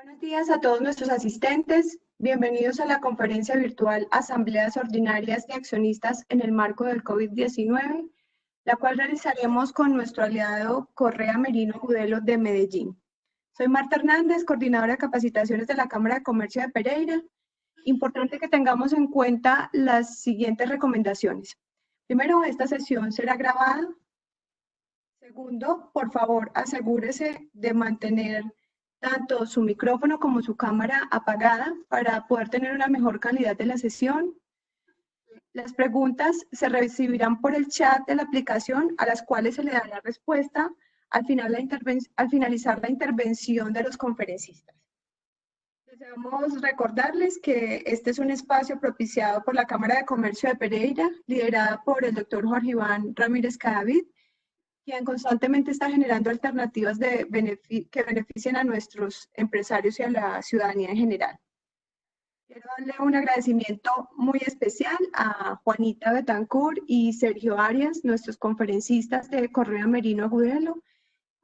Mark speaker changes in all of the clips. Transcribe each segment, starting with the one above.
Speaker 1: Buenos días a todos nuestros asistentes. Bienvenidos a la conferencia virtual Asambleas Ordinarias de Accionistas en el marco del COVID-19, la cual realizaremos con nuestro aliado Correa Merino Agudelo de Medellín. Soy Marta Hernández, coordinadora de capacitaciones de la Cámara de Comercio de Pereira. Importante que tengamos en cuenta las siguientes recomendaciones. Primero, esta sesión será grabada. Segundo, por favor, asegúrese de mantener tanto su micrófono como su cámara apagada para poder tener una mejor calidad de la sesión. Las preguntas se recibirán por el chat de la aplicación, a las cuales se le da la respuesta al finalizar la intervención de los conferencistas. Deseamos recordarles que este es un espacio propiciado por la Cámara de Comercio de Pereira, liderada por el doctor Jorge Iván Ramírez Cadavid, quien constantemente está generando alternativas que beneficien a nuestros empresarios y a la ciudadanía en general. Quiero darle un agradecimiento muy especial a Juanita Betancourt y Sergio Arias, nuestros conferencistas de Correa Merino Agudelo,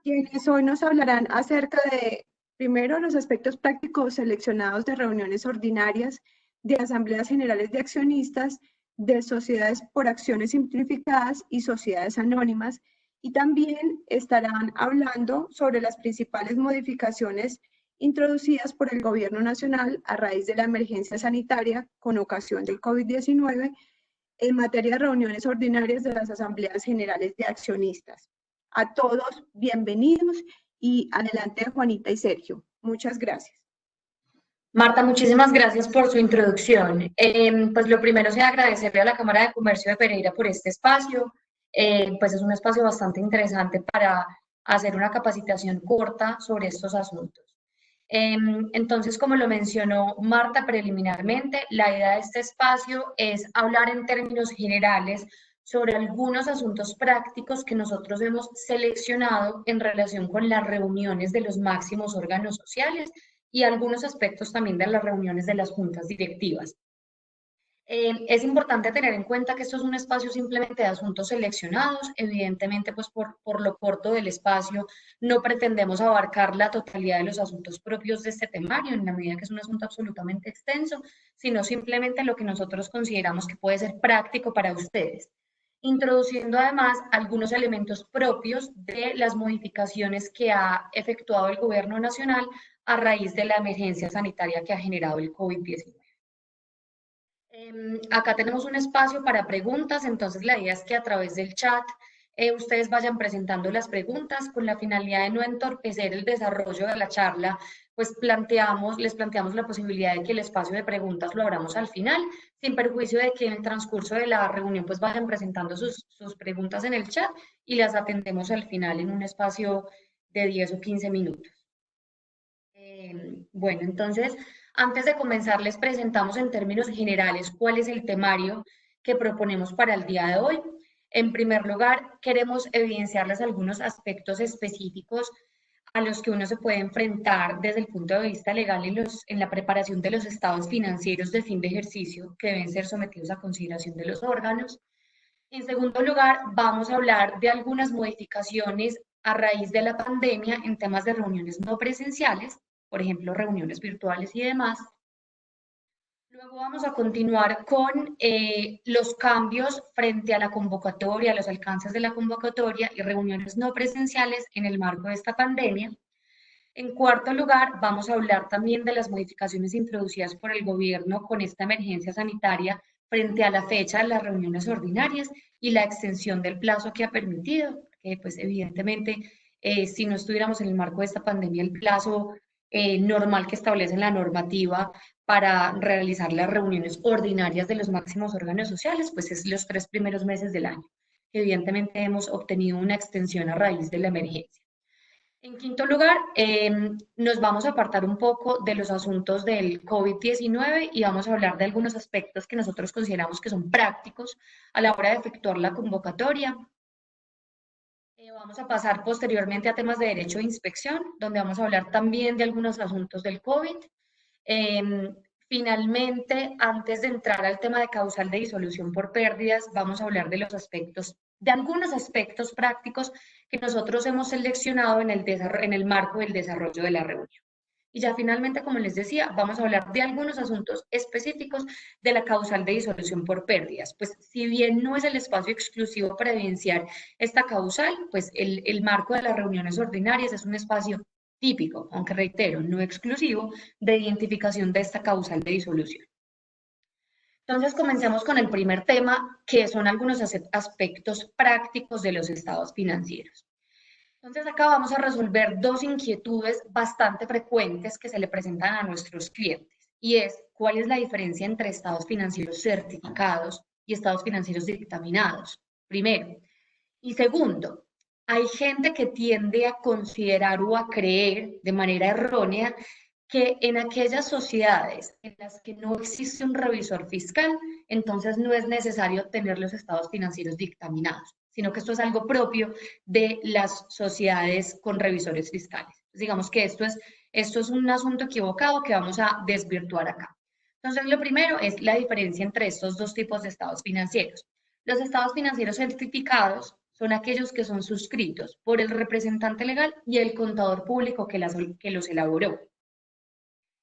Speaker 1: quienes hoy nos hablarán acerca de, primero, los aspectos prácticos seleccionados de reuniones ordinarias, de asambleas generales de accionistas, de sociedades por acciones simplificadas y sociedades anónimas, y también estarán hablando sobre las principales modificaciones introducidas por el Gobierno Nacional a raíz de la emergencia sanitaria con ocasión del COVID-19 en materia de reuniones ordinarias de las asambleas generales de accionistas. A todos, bienvenidos y adelante Juanita y Sergio. Muchas gracias.
Speaker 2: Marta, muchísimas gracias por su introducción. Pues lo primero es agradecerle a la Cámara de Comercio de Pereira por este espacio. Pues es un espacio bastante interesante para hacer una capacitación corta sobre estos asuntos. Entonces, como lo mencionó Marta preliminarmente, la idea de este espacio es hablar en términos generales sobre algunos asuntos prácticos que nosotros hemos seleccionado en relación con las reuniones de los máximos órganos sociales y algunos aspectos también de las reuniones de las juntas directivas. Es importante tener en cuenta que esto es un espacio simplemente de asuntos seleccionados. Evidentemente, pues por lo corto del espacio, no pretendemos abarcar la totalidad de los asuntos propios de este temario, en la medida que es un asunto absolutamente extenso, sino simplemente lo que nosotros consideramos que puede ser práctico para ustedes, introduciendo además algunos elementos propios de las modificaciones que ha efectuado el Gobierno Nacional a raíz de la emergencia sanitaria que ha generado el COVID-19. Acá tenemos un espacio para preguntas, entonces la idea es que a través del chat ustedes vayan presentando las preguntas con la finalidad de no entorpecer el desarrollo de la charla, pues les planteamos la posibilidad de que el espacio de preguntas lo abramos al final, sin perjuicio de que en el transcurso de la reunión pues vayan presentando sus preguntas en el chat y las atendemos al final en un espacio de 10 o 15 minutos. Bueno, entonces, antes de comenzar, les presentamos en términos generales cuál es el temario que proponemos para el día de hoy. En primer lugar, queremos evidenciarles algunos aspectos específicos a los que uno se puede enfrentar desde el punto de vista legal en la preparación de los estados financieros de fin de ejercicio que deben ser sometidos a consideración de los órganos. En segundo lugar, vamos a hablar de algunas modificaciones a raíz de la pandemia en temas de reuniones no presenciales, por ejemplo, reuniones virtuales y demás. Luego vamos a continuar con los cambios frente a la convocatoria, los alcances de la convocatoria y reuniones no presenciales en el marco de esta pandemia. En cuarto lugar, vamos a hablar también de las modificaciones introducidas por el gobierno con esta emergencia sanitaria frente a la fecha de las reuniones ordinarias y la extensión del plazo que ha permitido, que pues evidentemente si no estuviéramos en el marco de esta pandemia, el plazo normal que establece la normativa para realizar las reuniones ordinarias de los máximos órganos sociales, pues es los 3 primeros meses del año. Evidentemente hemos obtenido una extensión a raíz de la emergencia. En quinto lugar, nos vamos a apartar un poco de los asuntos del COVID-19 y vamos a hablar de algunos aspectos que nosotros consideramos que son prácticos a la hora de efectuar la convocatoria. Vamos a pasar posteriormente a temas de derecho de inspección, donde vamos a hablar también de algunos asuntos del COVID. Finalmente, antes de entrar al tema de causal de disolución por pérdidas, vamos a hablar de algunos aspectos prácticos que nosotros hemos seleccionado en el marco del desarrollo de la reunión. Y ya finalmente, como les decía, vamos a hablar de algunos asuntos específicos de la causal de disolución por pérdidas. Pues si bien no es el espacio exclusivo para evidenciar esta causal, pues el marco de las reuniones ordinarias es un espacio típico, aunque reitero, no exclusivo, de identificación de esta causal de disolución. Entonces, comencemos con el primer tema, que son algunos aspectos prácticos de los estados financieros. Entonces, acá vamos a resolver dos inquietudes bastante frecuentes que se le presentan a nuestros clientes, y es, ¿cuál es la diferencia entre estados financieros certificados y estados financieros dictaminados? Primero. Y segundo, hay gente que tiende a considerar o a creer de manera errónea que en aquellas sociedades en las que no existe un revisor fiscal, entonces no es necesario tener los estados financieros dictaminados, sino que esto es algo propio de las sociedades con revisores fiscales. Digamos que esto es un asunto equivocado que vamos a desvirtuar acá. Entonces, lo primero es la diferencia entre estos dos tipos de estados financieros. Los estados financieros certificados son aquellos que son suscritos por el representante legal y el contador público que los elaboró.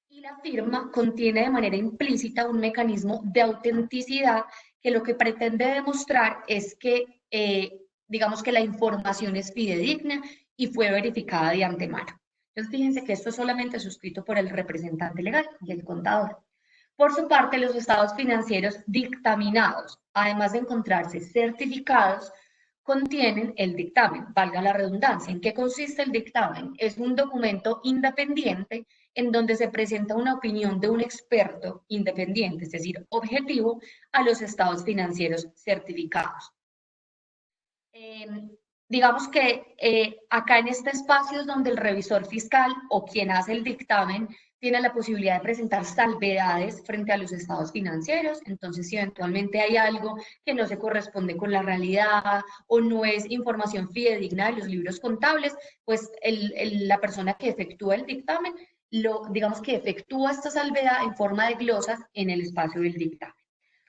Speaker 2: Y la firma contiene de manera implícita un mecanismo de autenticidad que lo que pretende demostrar es que, digamos que la información es fidedigna y fue verificada de antemano. Entonces, fíjense que esto es solamente suscrito por el representante legal y el contador. Por su parte, los estados financieros dictaminados, además de encontrarse certificados, contienen el dictamen, valga la redundancia. ¿En qué consiste el dictamen? Es un documento independiente en donde se presenta una opinión de un experto independiente, es decir, objetivo, a los estados financieros certificados. Digamos que acá en este espacio es donde el revisor fiscal o quien hace el dictamen tiene la posibilidad de presentar salvedades frente a los estados financieros. Entonces, si eventualmente hay algo que no se corresponde con la realidad o no es información fidedigna de los libros contables, pues la persona que efectúa el dictamen, digamos que efectúa esta salvedad en forma de glosas en el espacio del dictamen.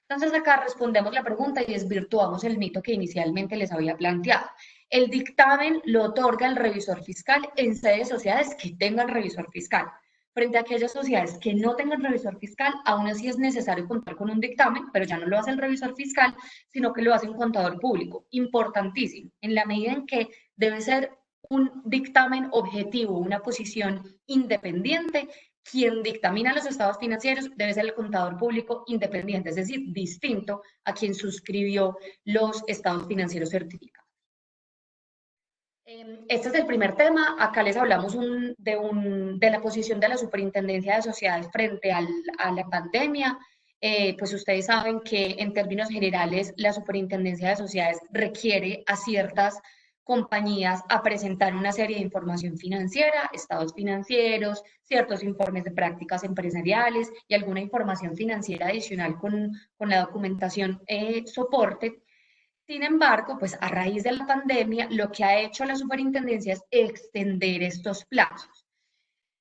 Speaker 2: Entonces acá respondemos la pregunta y desvirtuamos el mito que inicialmente les había planteado. El dictamen lo otorga el revisor fiscal en sede de sociedades que tengan revisor fiscal. Frente a aquellas sociedades que no tengan revisor fiscal, aún así es necesario contar con un dictamen, pero ya no lo hace el revisor fiscal, sino que lo hace un contador público. Importantísimo, en la medida en que debe ser un dictamen objetivo, una posición independiente, quien dictamina los estados financieros debe ser el contador público independiente, es decir, distinto a quien suscribió los estados financieros certificados. Este es el primer tema. Acá les hablamos de la posición de la Superintendencia de Sociedades frente a la pandemia. Pues ustedes saben que en términos generales la Superintendencia de Sociedades requiere a ciertas compañías a presentar una serie de información financiera, estados financieros, ciertos informes de prácticas empresariales y alguna información financiera adicional con la documentación soporte. Sin embargo, pues a raíz de la pandemia, lo que ha hecho la superintendencia es extender estos plazos.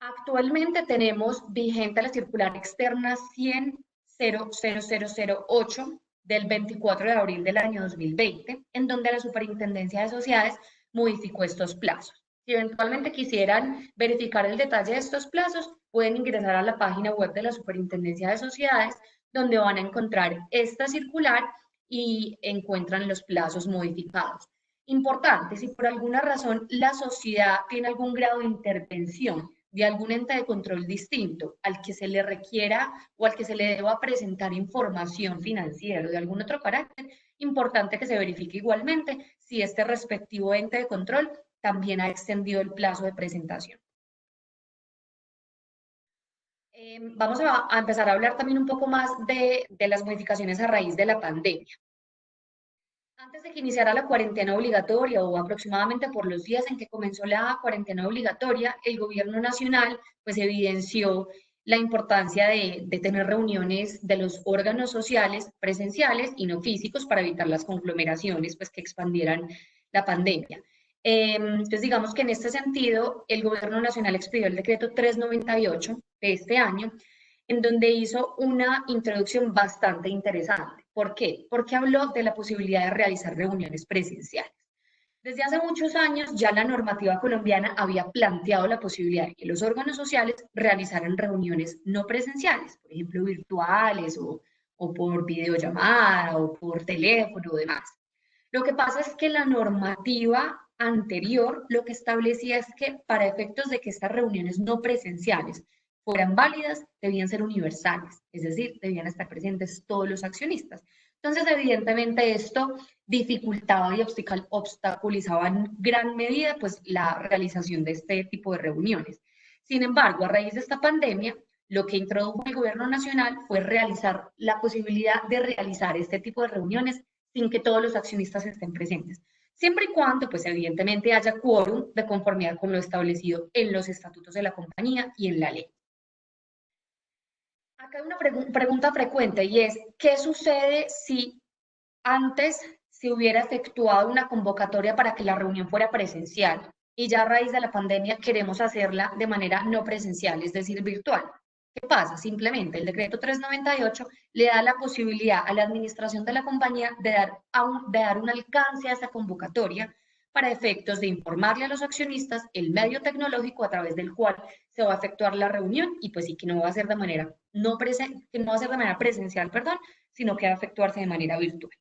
Speaker 2: Actualmente tenemos vigente la circular externa 100.00008 del 24 de abril del año 2020, en donde la Superintendencia de Sociedades modificó estos plazos. Si eventualmente quisieran verificar el detalle de estos plazos, pueden ingresar a la página web de la Superintendencia de Sociedades, donde van a encontrar esta circular y encuentran los plazos modificados. Importante, si por alguna razón la sociedad tiene algún grado de intervención de algún ente de control distinto al que se le requiera o al que se le deba presentar información financiera o de algún otro carácter, importante que se verifique igualmente si este respectivo ente de control también ha extendido el plazo de presentación. Vamos a empezar a hablar también un poco más de las modificaciones a raíz de la pandemia. Antes de que iniciara la cuarentena obligatoria o aproximadamente por los días en que comenzó la cuarentena obligatoria, el gobierno nacional pues evidenció la importancia de tener reuniones de los órganos sociales presenciales y no físicos para evitar las conglomeraciones pues que expandieran la pandemia. Entonces digamos que en este sentido el gobierno nacional expidió el decreto 398 de este año, en donde hizo una introducción bastante interesante. ¿Por qué? Porque habló de la posibilidad de realizar reuniones presenciales. Desde hace muchos años ya la normativa colombiana había planteado la posibilidad de que los órganos sociales realizaran reuniones no presenciales, por ejemplo, virtuales o por videollamada o por teléfono o demás. Lo que pasa es que la normativa anterior lo que establecía es que para efectos de que estas reuniones no presenciales fueran válidas, debían ser universales, es decir, debían estar presentes todos los accionistas. Entonces, evidentemente, esto dificultaba y obstaculizaba en gran medida pues, la realización de este tipo de reuniones. Sin embargo, a raíz de esta pandemia, lo que introdujo el gobierno nacional fue realizar la posibilidad de realizar este tipo de reuniones sin que todos los accionistas estén presentes, siempre y cuando, pues evidentemente, haya quórum de conformidad con lo establecido en los estatutos de la compañía y en la ley. Acá hay una pregunta frecuente y es, ¿qué sucede si antes se hubiera efectuado una convocatoria para que la reunión fuera presencial y ya a raíz de la pandemia queremos hacerla de manera no presencial, es decir, virtual? ¿Qué pasa? Simplemente el decreto 398 le da la posibilidad a la administración de la compañía de dar un alcance a esa convocatoria para efectos de informarle a los accionistas el medio tecnológico a través del cual se va a efectuar la reunión y pues sí que no va a ser de manera, que no va a ser de manera presencial, perdón, sino que va a efectuarse de manera virtual.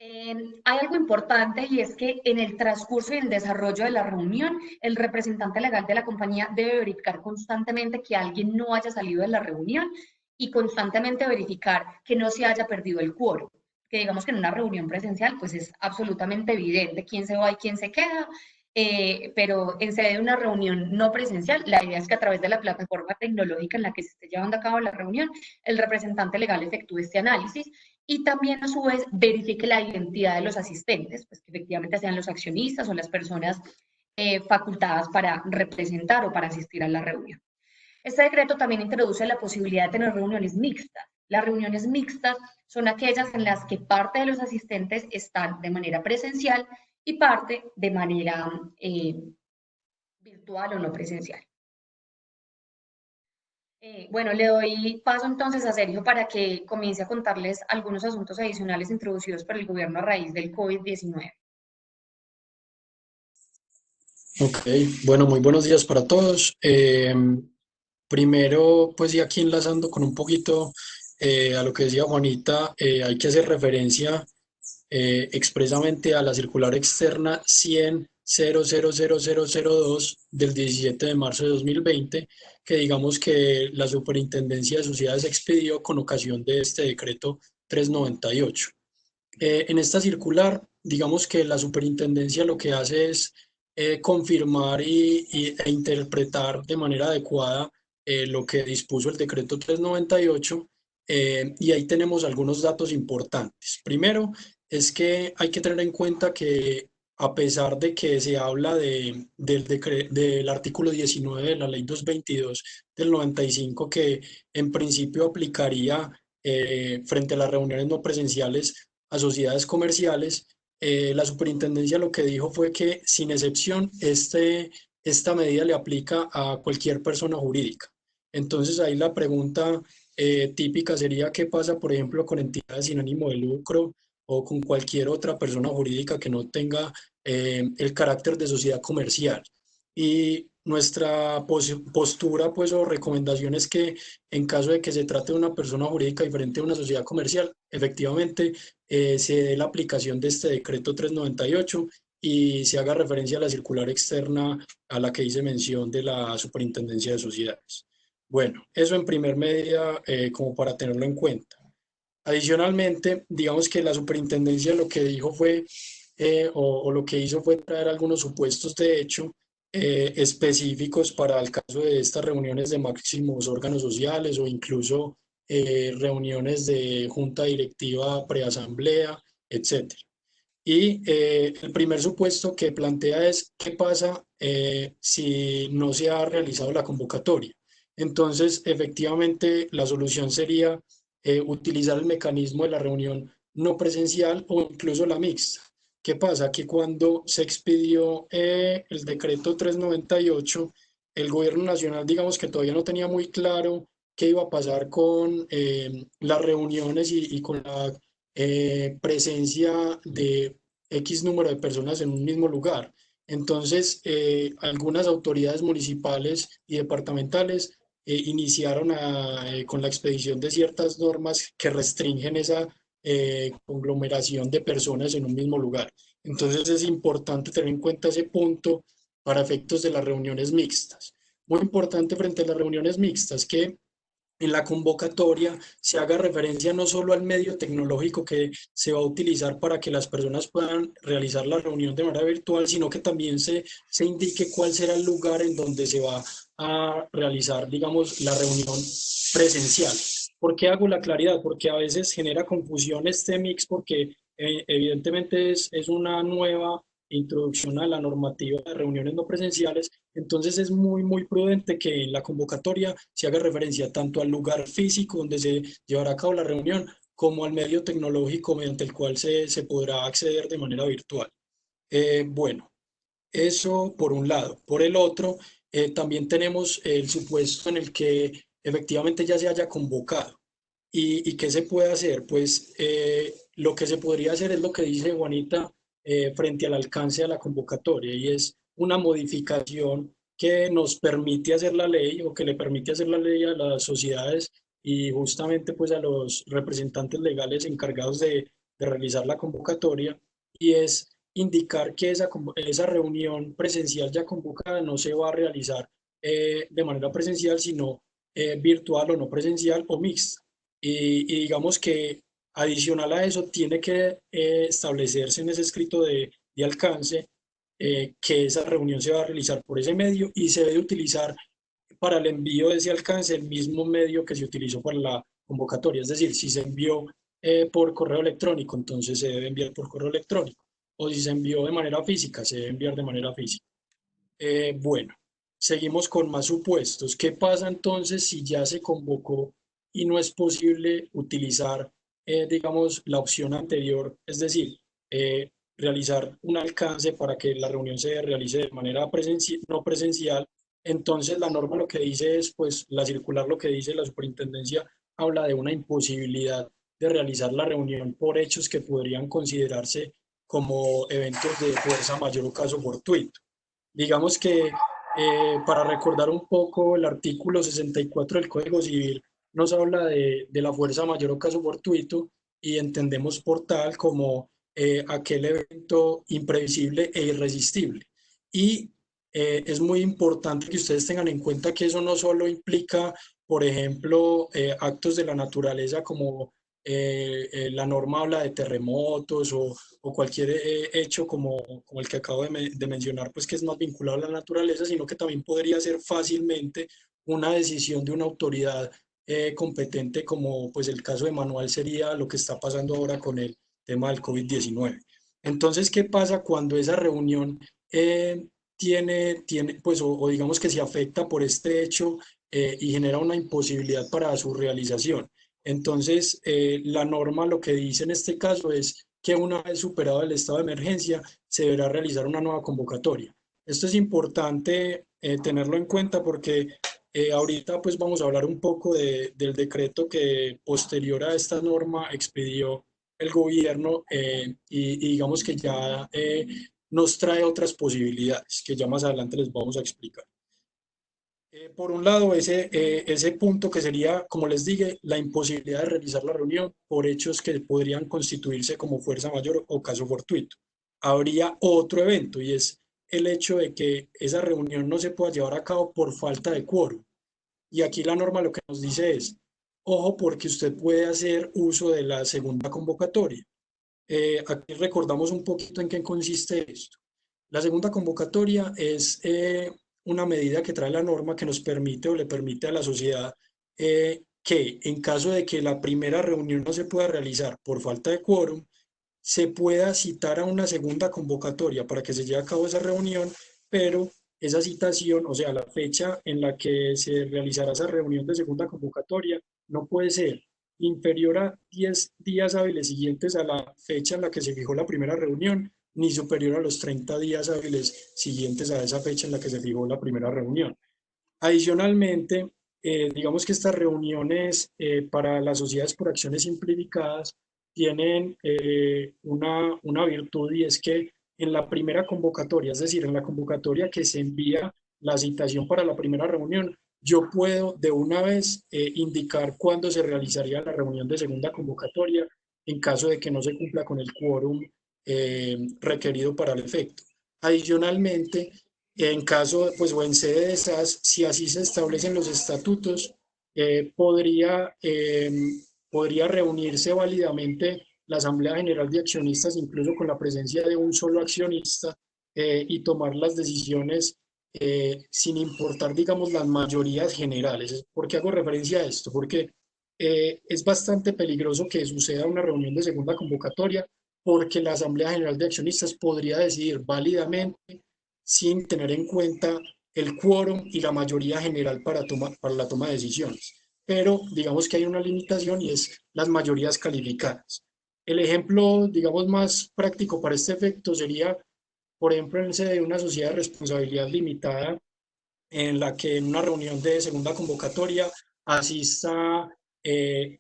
Speaker 2: Hay algo importante y es que en el transcurso y el desarrollo de la reunión, el representante legal de la compañía debe verificar constantemente que alguien no haya salido de la reunión y constantemente verificar que no se haya perdido el quórum. Que digamos que en una reunión presencial pues es absolutamente evidente quién se va y quién se queda, pero en sede de una reunión no presencial, la idea es que a través de la plataforma tecnológica en la que se esté llevando a cabo la reunión, el representante legal efectúe este análisis y también a su vez verifique la identidad de los asistentes, pues que efectivamente sean los accionistas o las personas facultadas para representar o para asistir a la reunión. Este decreto también introduce la posibilidad de tener reuniones mixtas. Las reuniones mixtas son aquellas en las que parte de los asistentes están de manera presencial y parte de manera virtual o no presencial. Bueno, le doy paso entonces a Sergio para que comience a contarles algunos asuntos adicionales introducidos por el gobierno a raíz del COVID-19.
Speaker 3: Ok, bueno, muy buenos días para todos. Primero, pues y aquí enlazando con un poquito a lo que decía Juanita, hay que hacer referencia expresamente a la circular externa 100.000.002 del 17 de marzo de 2020, que digamos que la Superintendencia de Sociedades expidió con ocasión de este decreto 398. En esta circular, digamos que la Superintendencia lo que hace es confirmar e interpretar de manera adecuada lo que dispuso el decreto 398, y ahí tenemos algunos datos importantes. Primero, es que hay que tener en cuenta que a pesar de que se habla del artículo 19 de la ley 222 del 95, que en principio aplicaría frente a las reuniones no presenciales a sociedades comerciales, la superintendencia lo que dijo fue que sin excepción esta medida le aplica a cualquier persona jurídica. Entonces ahí la pregunta típica sería qué pasa, por ejemplo, con entidades sin ánimo de lucro o con cualquier otra persona jurídica que no tenga el carácter de sociedad comercial. Y nuestra postura, pues, o recomendación es que en caso de que se trate de una persona jurídica diferente a una sociedad comercial, efectivamente se dé la aplicación de este decreto 398 y se haga referencia a la circular externa a la que hice mención de la Superintendencia de Sociedades. Bueno, eso en primer medida como para tenerlo en cuenta. Adicionalmente, digamos que la superintendencia lo que dijo fue, o lo que hizo fue traer algunos supuestos de hecho específicos para el caso de estas reuniones de máximos órganos sociales o incluso reuniones de junta directiva, preasamblea, etcétera. Y el primer supuesto que plantea es qué pasa si no se ha realizado la convocatoria. Entonces, efectivamente, la solución sería utilizar el mecanismo de la reunión no presencial o incluso la mixta. ¿Qué pasa? Que cuando se expidió el decreto 398, el gobierno nacional, digamos que todavía no tenía muy claro qué iba a pasar con las reuniones y con la presencia de X número de personas en un mismo lugar. Entonces, algunas autoridades municipales y departamentales iniciaron con la expedición de ciertas normas que restringen esa conglomeración de personas en un mismo lugar. Entonces, es importante tener en cuenta ese punto para efectos de las reuniones mixtas. Muy importante frente a las reuniones mixtas que en la convocatoria se haga referencia no solo al medio tecnológico que se va a utilizar para que las personas puedan realizar la reunión de manera virtual, sino que también se indique cuál será el lugar en donde se va a realizar, digamos, la reunión presencial. ¿Por qué hago la claridad? Porque a veces genera confusión este mix porque evidentemente es una nueva introducción a la normativa de reuniones no presenciales, entonces es muy prudente que en la convocatoria se haga referencia tanto al lugar físico donde se llevará a cabo la reunión como al medio tecnológico mediante el cual se podrá acceder de manera virtual. Bueno, eso por un lado. Por el otro, también tenemos el supuesto en el que efectivamente ya se haya convocado. ¿Y qué se puede hacer? Pues lo que se podría hacer es lo que dice Juanita frente al alcance de la convocatoria y es una modificación que nos permite hacer la ley o que le permite hacer la ley a las sociedades y justamente pues a los representantes legales encargados de realizar la convocatoria y es indicar que esa reunión presencial ya convocada no se va a realizar de manera presencial, sino virtual o no presencial o mixta. Y digamos que adicional a eso tiene que establecerse en ese escrito de alcance que esa reunión se va a realizar por ese medio y se debe utilizar para el envío de ese alcance el mismo medio que se utilizó para la convocatoria. Es decir, si se envió por correo electrónico, entonces se debe enviar por correo electrónico. O si se envió de manera física, se debe enviar de manera física. Bueno, seguimos con más supuestos. ¿Qué pasa entonces si ya se convocó y no es posible utilizar, digamos, la opción anterior? Es decir, realizar un alcance para que la reunión se realice de manera no presencial. Entonces, la norma lo que dice es, pues, la circular lo que dice la superintendencia habla de una imposibilidad de realizar la reunión por hechos que podrían considerarse como eventos de fuerza mayor o caso fortuito. Digamos que para recordar un poco el artículo 64 del Código Civil nos habla de la fuerza mayor o caso fortuito y entendemos por tal como aquel evento imprevisible e irresistible. Y es muy importante que ustedes tengan en cuenta que eso no solo implica, por ejemplo, actos de la naturaleza como la norma habla de terremotos o cualquier hecho como el que acabo de mencionar, pues que es más vinculado a la naturaleza, sino que también podría ser fácilmente una decisión de una autoridad competente, como pues el caso de Manuel sería lo que está pasando ahora con el tema del COVID-19. Entonces, ¿qué pasa cuando esa reunión tiene pues, o digamos que se afecta por este hecho y genera una imposibilidad para su realización? Entonces, la norma lo que dice en este caso es que una vez superado el estado de emergencia, se deberá realizar una nueva convocatoria. Esto es importante tenerlo en cuenta porque ahorita pues vamos a hablar un poco del decreto que posterior a esta norma expidió el gobierno y digamos que ya nos trae otras posibilidades que ya más adelante les vamos a explicar. Por un lado, ese punto que sería, como les dije, la imposibilidad de realizar la reunión por hechos que podrían constituirse como fuerza mayor o caso fortuito. Habría otro evento y es el hecho de que esa reunión no se pueda llevar a cabo por falta de quórum. Y aquí la norma lo que nos dice es, ojo porque usted puede hacer uso de la segunda convocatoria. Aquí recordamos un poquito en qué consiste esto. La segunda convocatoria es una medida que trae la norma que nos permite o le permite a la sociedad que en caso de que la primera reunión no se pueda realizar por falta de quórum, se pueda citar a una segunda convocatoria para que se lleve a cabo esa reunión, pero esa citación, o sea, la fecha en la que se realizará esa reunión de segunda convocatoria, no puede ser inferior a 10 días hábiles siguientes a la fecha en la que se fijó la primera reunión, ni superior a los 30 días hábiles siguientes a esa fecha en la que se fijó la primera reunión. Adicionalmente, digamos que estas reuniones para las sociedades por acciones simplificadas tienen una virtud, y es que en la primera convocatoria, es decir, en la convocatoria que se envía la citación para la primera reunión, yo puedo de una vez indicar cuándo se realizaría la reunión de segunda convocatoria en caso de que no se cumpla con el quórum requerido para el efecto. Adicionalmente, en caso, pues, o en sede de esas, si así se establecen los estatutos, eh, podría, eh, podría reunirse válidamente la Asamblea General de Accionistas, incluso con la presencia de un solo accionista, y tomar las decisiones sin importar, digamos, las mayorías generales. ¿Por qué hago referencia a esto? Porque es bastante peligroso que suceda una reunión de segunda convocatoria, porque la Asamblea General de Accionistas podría decidir válidamente sin tener en cuenta el quórum y la mayoría general para la toma de decisiones. Pero digamos que hay una limitación, y es las mayorías calificadas. El ejemplo, digamos, más práctico para este efecto sería, por ejemplo, en el sede de una sociedad de responsabilidad limitada, en la que en una reunión de segunda convocatoria asista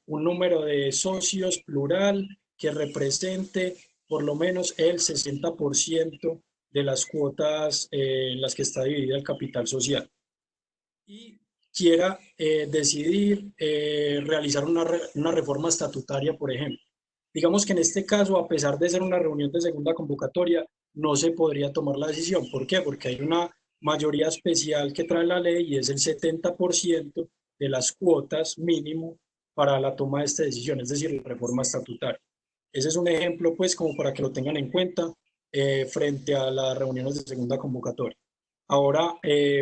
Speaker 3: un número de socios plural que represente por lo menos el 60% de las cuotas en las que está dividida el capital social, y quiera decidir realizar una reforma estatutaria, por ejemplo. Digamos que en este caso, a pesar de ser una reunión de segunda convocatoria, no se podría tomar la decisión. ¿Por qué? Porque hay una mayoría especial que trae la ley, y es el 70% de las cuotas mínimo para la toma de esta decisión, es decir, la reforma estatutaria. Ese es un ejemplo, pues, como para que lo tengan en cuenta frente a las reuniones de segunda convocatoria. Ahora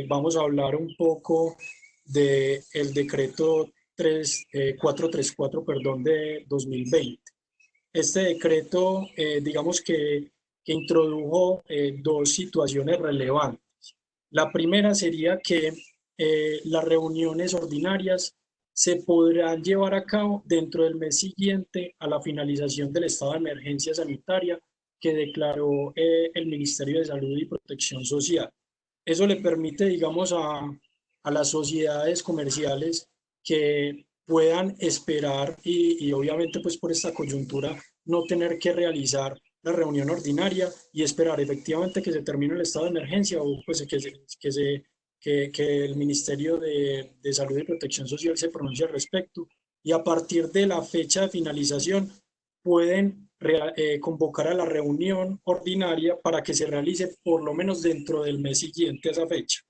Speaker 3: vamos a hablar un poco del decreto 434, perdón, de 2020. Este decreto, digamos que introdujo dos situaciones relevantes. La primera sería que las reuniones ordinarias se podrán llevar a cabo dentro del mes siguiente a la finalización del estado de emergencia sanitaria que declaró el Ministerio de Salud y Protección Social. Eso le permite, digamos, a las sociedades comerciales que puedan esperar y obviamente, pues, por esta coyuntura, no tener que realizar la reunión ordinaria y esperar efectivamente que se termine el estado de emergencia, o pues que el Ministerio de Salud y Protección Social se pronuncie al respecto, y a partir de la fecha de finalización pueden convocar a la reunión ordinaria para que se realice por lo menos dentro del mes siguiente a esa fecha.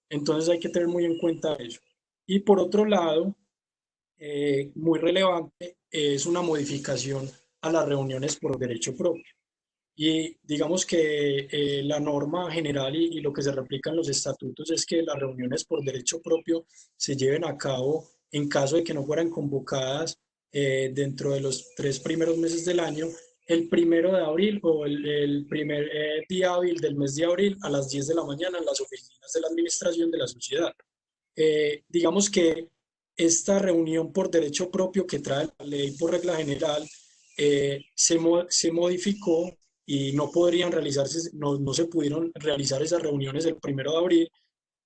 Speaker 3: Entonces hay que tener muy en cuenta eso. Y por otro lado, muy relevante, es una modificación a las reuniones por derecho propio. Y digamos que la norma general y lo que se replica en los estatutos es que las reuniones por derecho propio se lleven a cabo en caso de que no fueran convocadas dentro de los 3 primeros meses del año, el 1 de abril o el primer día hábil del mes de abril a las 10 de la mañana en las oficinas de la administración de la sociedad. Digamos que esta reunión por derecho propio que trae la ley por regla general se modificó, y no podrían realizarse, no se pudieron realizar esas reuniones el 1 de abril,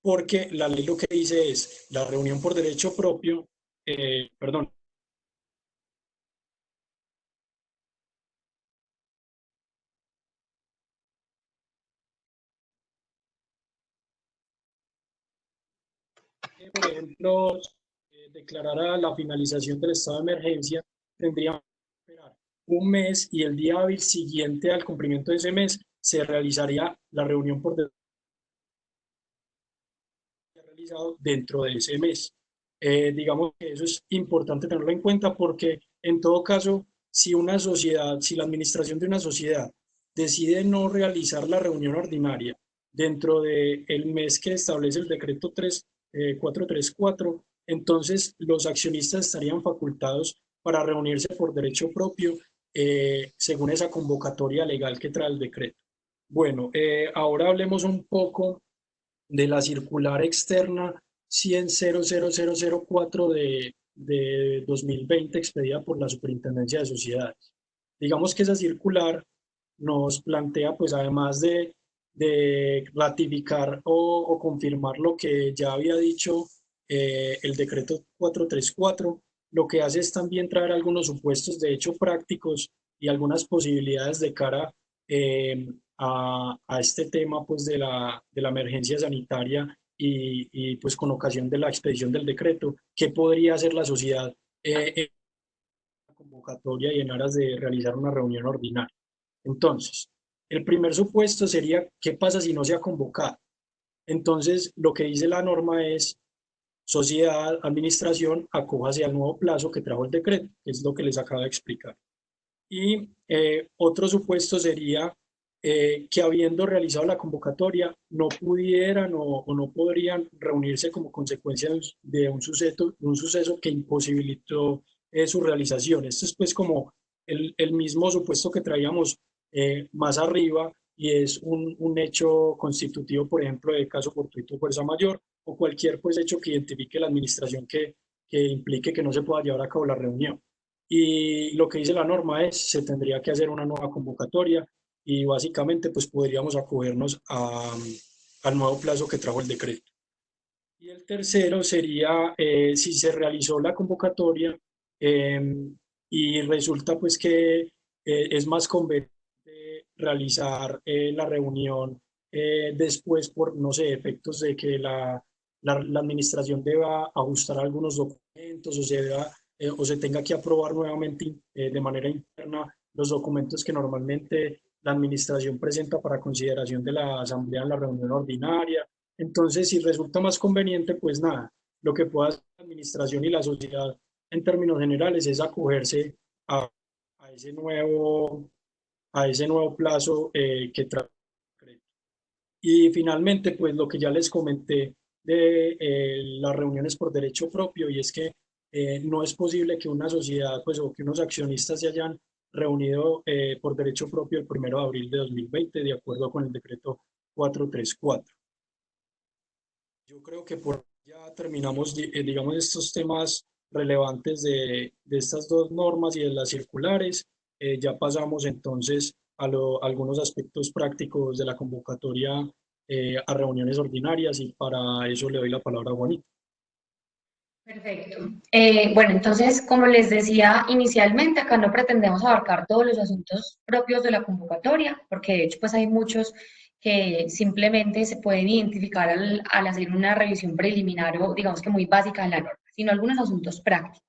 Speaker 3: porque la ley lo que dice es la reunión por derecho propio, perdón. Por ejemplo, declarara la finalización del estado de emergencia, tendríamos que esperar un mes, y el día hábil siguiente al cumplimiento de ese mes se realizaría la reunión por derecho realizado dentro de ese mes. Digamos que eso es importante tenerlo en cuenta, porque en todo caso, si la administración de una sociedad decide no realizar la reunión ordinaria dentro del mes que establece el decreto 434, entonces los accionistas estarían facultados para reunirse por derecho propio según esa convocatoria legal que trae el decreto. Bueno, ahora hablemos un poco de la circular externa 100.00004 de 2020, expedida por la Superintendencia de Sociedades. Digamos que esa circular nos plantea, pues, además de ratificar o confirmar lo que ya había dicho el decreto 434, lo que hace es también traer algunos supuestos de hecho prácticos y algunas posibilidades de cara a este tema pues de la emergencia sanitaria y pues con ocasión de la expedición del decreto, ¿qué podría hacer la sociedad en la convocatoria y en aras de realizar una reunión ordinaria? Entonces, el primer supuesto sería, ¿qué pasa si no se ha convocado? Entonces, lo que dice la norma es, sociedad, administración, acójase al nuevo plazo que trajo el decreto, que es lo que les acabo de explicar. Y otro supuesto sería que habiendo realizado la convocatoria no pudieran o no podrían reunirse como consecuencia de un suceso que imposibilitó su realización. Esto es pues como el mismo supuesto que traíamos más arriba y es un hecho constitutivo, por ejemplo, de caso fortuito fuerza mayor o cualquier pues hecho que identifique la administración que implique que no se pueda llevar a cabo la reunión. Y lo que dice la norma es, se tendría que hacer una nueva convocatoria y básicamente pues podríamos acogernos al nuevo plazo que trajo el decreto. Y el tercero sería si se realizó la convocatoria y resulta pues que es más conveniente realizar la reunión después por, no sé, efectos de que la administración deba ajustar algunos documentos o se tenga que aprobar nuevamente de manera interna los documentos que normalmente la administración presenta para consideración de la asamblea en la reunión ordinaria. Entonces, si resulta más conveniente, pues nada, lo que pueda hacer la administración y la sociedad en términos generales es acogerse a, a ese nuevo, a ese nuevo plazo que trae. Y finalmente, pues lo que ya les comenté de las reuniones por derecho propio, y es que no es posible que una sociedad pues, o que unos accionistas se hayan reunido por derecho propio el 1 de abril de 2020, de acuerdo con el decreto 434. Yo creo que por ya terminamos, digamos, estos temas relevantes de estas dos normas y de las circulares. Ya pasamos entonces a algunos aspectos prácticos de la convocatoria a reuniones ordinarias y para eso le doy la palabra a Juanita.
Speaker 2: Perfecto. Bueno, entonces, como les decía inicialmente, acá no pretendemos abarcar todos los asuntos propios de la convocatoria, porque de hecho pues hay muchos que simplemente se pueden identificar al hacer una revisión preliminar o digamos que muy básica de la norma, sino algunos asuntos prácticos.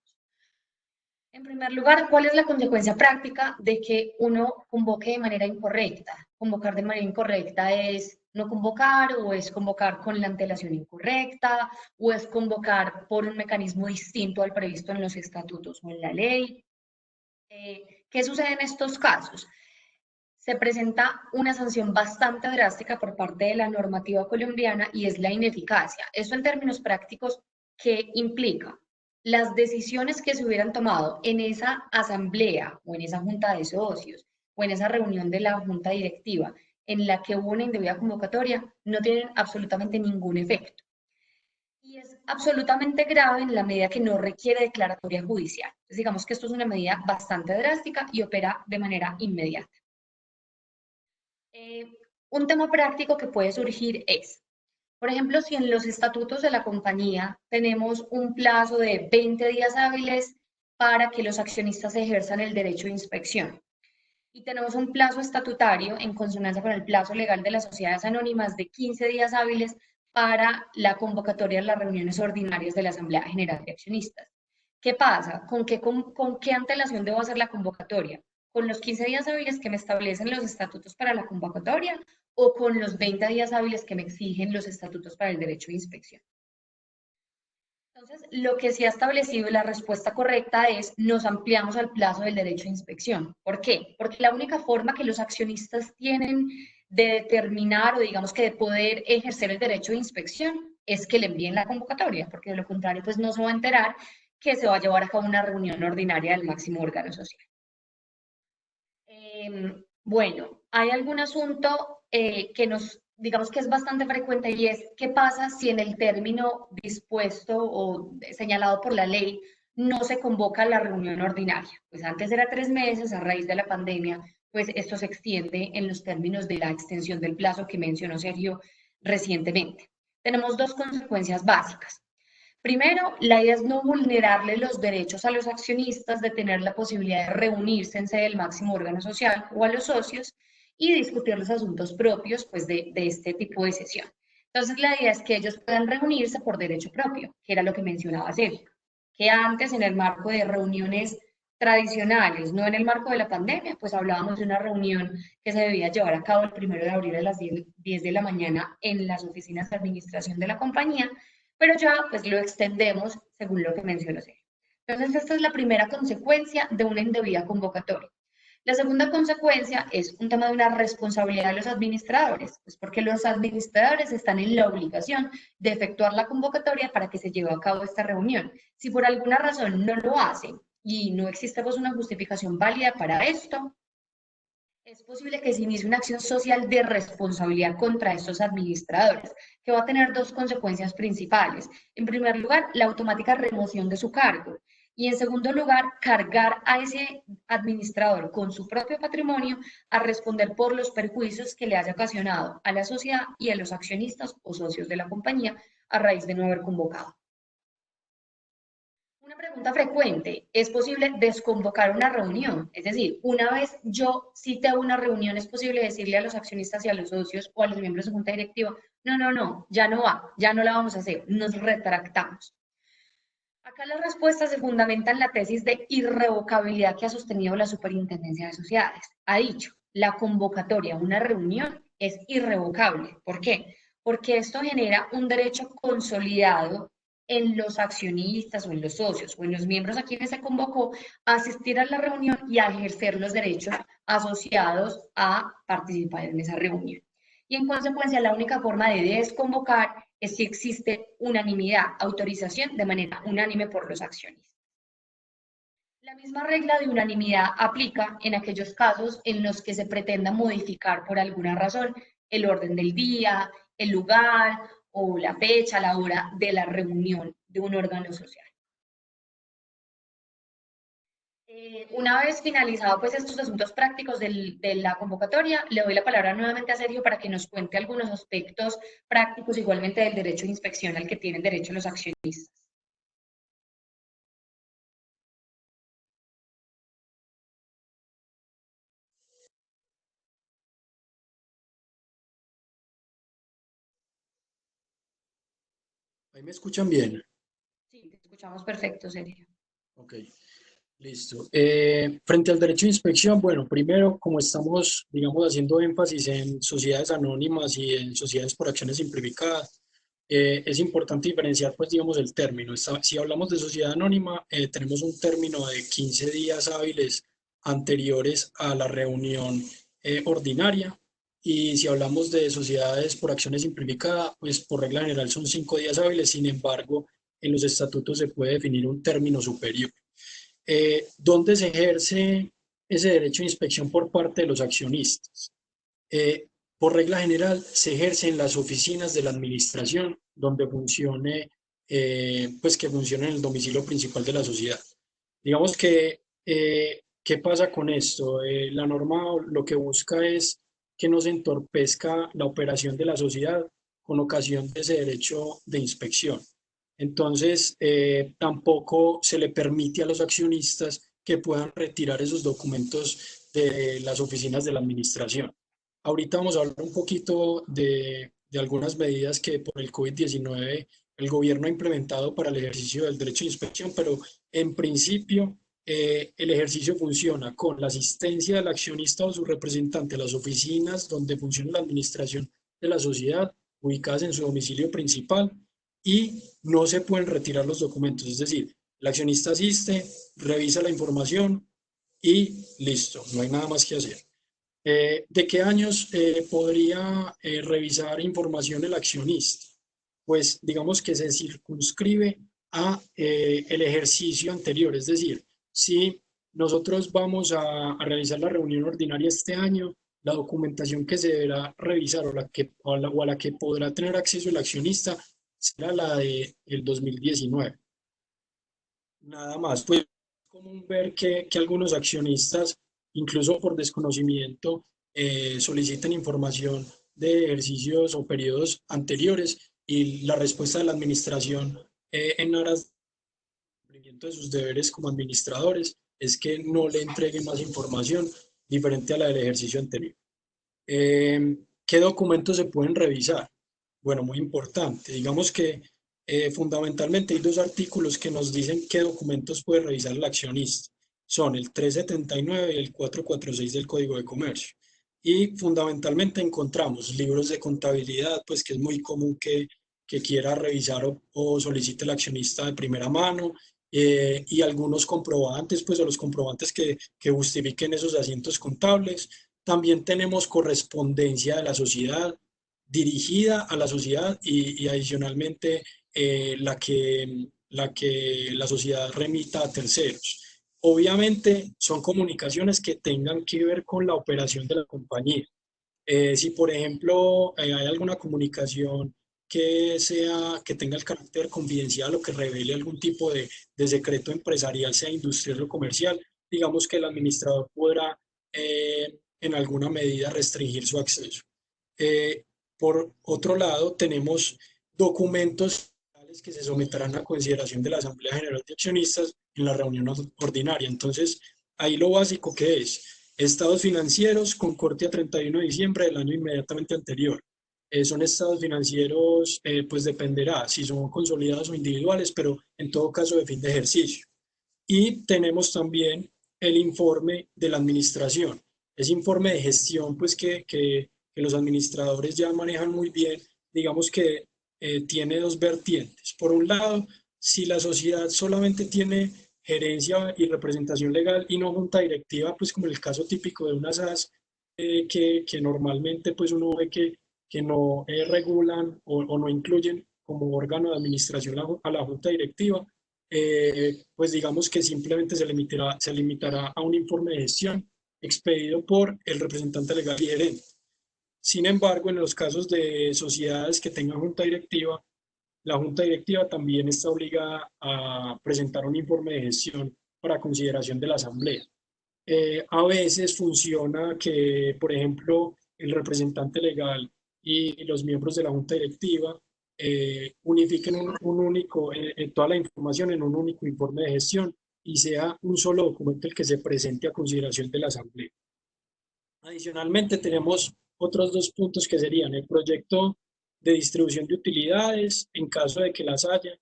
Speaker 2: En primer lugar, ¿cuál es la consecuencia práctica de que uno convoque de manera incorrecta? Convocar de manera incorrecta es no convocar o es convocar con la antelación incorrecta o es convocar por un mecanismo distinto al previsto en los estatutos o en la ley. ¿Qué sucede en estos casos? Se presenta una sanción bastante drástica por parte de la normativa colombiana y es la ineficacia. Eso en términos prácticos, ¿qué implica? Las decisiones que se hubieran tomado en esa asamblea o en esa junta de socios o en esa reunión de la junta directiva en la que hubo una indebida convocatoria no tienen absolutamente ningún efecto. Y es absolutamente grave en la medida que no requiere declaratoria judicial. Entonces, digamos que esto es una medida bastante drástica y opera de manera inmediata. Un tema práctico que puede surgir es, por ejemplo, si en los estatutos de la compañía tenemos un plazo de 20 días hábiles para que los accionistas ejerzan el derecho de inspección y tenemos un plazo estatutario en consonancia con el plazo legal de las sociedades anónimas de 15 días hábiles para la convocatoria de las reuniones ordinarias de la Asamblea General de Accionistas. ¿Qué pasa? ¿Con qué antelación debo hacer la convocatoria? ¿Con los 15 días hábiles que me establecen los estatutos para la convocatoria o con los 20 días hábiles que me exigen los estatutos para el derecho de inspección? Entonces, lo que se ha establecido y la respuesta correcta es nos ampliamos al plazo del derecho de inspección. ¿Por qué? Porque la única forma que los accionistas tienen de determinar o digamos que de poder ejercer el derecho de inspección es que le envíen la convocatoria, porque de lo contrario pues no se va a enterar que se va a llevar a cabo una reunión ordinaria del máximo órgano social. Bueno, hay algún asunto que digamos que es bastante frecuente y es qué pasa si en el término dispuesto o señalado por la ley no se convoca la reunión ordinaria. Pues antes era 3 meses, a raíz de la pandemia, pues esto se extiende en los términos de la extensión del plazo que mencionó Sergio recientemente. Tenemos dos consecuencias básicas. Primero, la idea es no vulnerarle los derechos a los accionistas de tener la posibilidad de reunirse en sede del máximo órgano social o a los socios y discutir los asuntos propios pues, de este tipo de sesión. Entonces, la idea es que ellos puedan reunirse por derecho propio, que era lo que mencionaba Sergio, que antes en el marco de reuniones tradicionales, no en el marco de la pandemia, pues hablábamos de una reunión que se debía llevar a cabo el 1 de abril a las 10 de la mañana en las oficinas de administración de la compañía, pero ya pues lo extendemos según lo que mencionó Sergio. Entonces, esta es la primera consecuencia de una indebida convocatoria. La segunda consecuencia es un tema de una responsabilidad de los administradores, pues porque los administradores están en la obligación de efectuar la convocatoria para que se lleve a cabo esta reunión. Si por alguna razón no lo hacen y no existe pues una justificación válida para esto, es posible que se inicie una acción social de responsabilidad contra estos administradores, que va a tener dos consecuencias principales. En primer lugar, la automática remoción de su cargo. Y en segundo lugar, cargar a ese administrador con su propio patrimonio a responder por los perjuicios que le haya ocasionado a la sociedad y a los accionistas o socios de la compañía a raíz de no haber convocado. Una pregunta frecuente, ¿es posible desconvocar una reunión? Es decir, una vez yo cité una reunión, ¿es posible decirle a los accionistas y a los socios o a los miembros de junta directiva, no, ya no va, ya no la vamos a hacer, nos retractamos? Acá las respuestas se fundamentan en la tesis de irrevocabilidad que ha sostenido la Superintendencia de Sociedades. Ha dicho, la convocatoria a una reunión es irrevocable. ¿Por qué? Porque esto genera un derecho consolidado en los accionistas o en los socios o en los miembros a quienes se convocó a asistir a la reunión y a ejercer los derechos asociados a participar en esa reunión. Y en consecuencia, la única forma de desconvocar es si existe unanimidad, autorización de manera unánime por los accionistas. La misma regla de unanimidad aplica en aquellos casos en los que se pretenda modificar por alguna razón el orden del día, el lugar o la fecha, la hora de la reunión de un órgano social. Una vez finalizado pues estos asuntos prácticos de la convocatoria, le doy la palabra nuevamente a Sergio para que nos cuente algunos aspectos prácticos igualmente del derecho de inspección al que tienen derecho los accionistas.
Speaker 3: ¿Ahí me escuchan bien?
Speaker 2: Sí, te escuchamos perfecto, Sergio.
Speaker 3: Ok, listo. Frente al derecho de inspección, bueno, primero, como estamos, digamos, haciendo énfasis en sociedades anónimas y en sociedades por acciones simplificadas, es importante diferenciar, pues, digamos, el término. Si hablamos de sociedad anónima, tenemos un término de 15 días hábiles anteriores a la reunión ordinaria. Y si hablamos de sociedades por acciones simplificadas, pues por regla general son 5 días hábiles. Sin embargo, en los estatutos se puede definir un término superior. ¿Dónde se ejerce ese derecho de inspección por parte de los accionistas? Por regla general, se ejerce en las oficinas de la administración donde funcione, pues que funcione en el domicilio principal de la sociedad. Digamos que, ¿qué pasa con esto? La norma lo que busca es que no se entorpezca la operación de la sociedad con ocasión de ese derecho de inspección. Entonces, tampoco se le permite a los accionistas que puedan retirar esos documentos de las oficinas de la administración. Ahorita vamos a hablar un poquito de algunas medidas que por el COVID-19 el gobierno ha implementado para el ejercicio del derecho de inspección, pero en principio el ejercicio funciona con la asistencia del accionista o su representante a las oficinas donde funciona la administración de la sociedad, ubicadas en su domicilio principal, y no se pueden retirar los documentos. Es decir, el accionista asiste, revisa la información y listo, no hay nada más que hacer. ¿De qué años podría revisar información el accionista? Pues digamos que se circunscribe a el ejercicio anterior, es decir, si nosotros vamos a realizar la reunión ordinaria este año, la documentación que se deberá revisar o a la que podrá tener acceso el accionista será la del 2019. Nada más, pues es común ver que algunos accionistas, incluso por desconocimiento, solicitan información de ejercicios o periodos anteriores y la respuesta de la administración en aras del cumplimiento de sus deberes como administradores, es que no le entregue más información diferente a la del ejercicio anterior. ¿Qué documentos se pueden revisar? Bueno, muy importante. Digamos que fundamentalmente hay dos artículos que nos dicen qué documentos puede revisar el accionista. Son el 379 y el 446 del Código de Comercio. Y fundamentalmente encontramos libros de contabilidad, pues que es muy común que quiera revisar o solicite el accionista de primera mano, y algunos comprobantes, pues o los comprobantes que justifiquen esos asientos contables. También tenemos correspondencia de la sociedad, dirigida a la sociedad y adicionalmente la que la sociedad remita a terceros. Obviamente son comunicaciones que tengan que ver con la operación de la compañía. Si, por ejemplo, hay alguna comunicación que tenga el carácter confidencial o que revele algún tipo de secreto empresarial, sea industrial o comercial, digamos que el administrador podrá en alguna medida restringir su acceso. Eh, por otro lado, tenemos documentos que se someterán a consideración de la Asamblea General de Accionistas en la reunión ordinaria. Entonces, ahí lo básico que es estados financieros con corte a 31 de diciembre del año inmediatamente anterior. Son estados financieros, pues dependerá si son consolidados o individuales, pero en todo caso de fin de ejercicio. Y tenemos también el informe de la administración. Ese informe de gestión, pues que los administradores ya manejan muy bien, digamos que tiene dos vertientes. Por un lado, si la sociedad solamente tiene gerencia y representación legal y no junta directiva, pues como el caso típico de unas SAS, que normalmente pues uno ve que no regulan o no incluyen como órgano de administración a la junta directiva, pues digamos que simplemente se limitará a un informe de gestión expedido por el representante legal y gerente. Sin embargo, en los casos de sociedades que tengan junta directiva, la junta directiva también está obligada a presentar un informe de gestión para consideración de la asamblea. A veces funciona que, por ejemplo, el representante legal y los miembros de la junta directiva unifiquen toda la información en un único informe de gestión y sea un solo documento el que se presente a consideración de la asamblea. Adicionalmente, tenemos otros dos puntos que serían el proyecto de distribución de utilidades en caso de que las haya,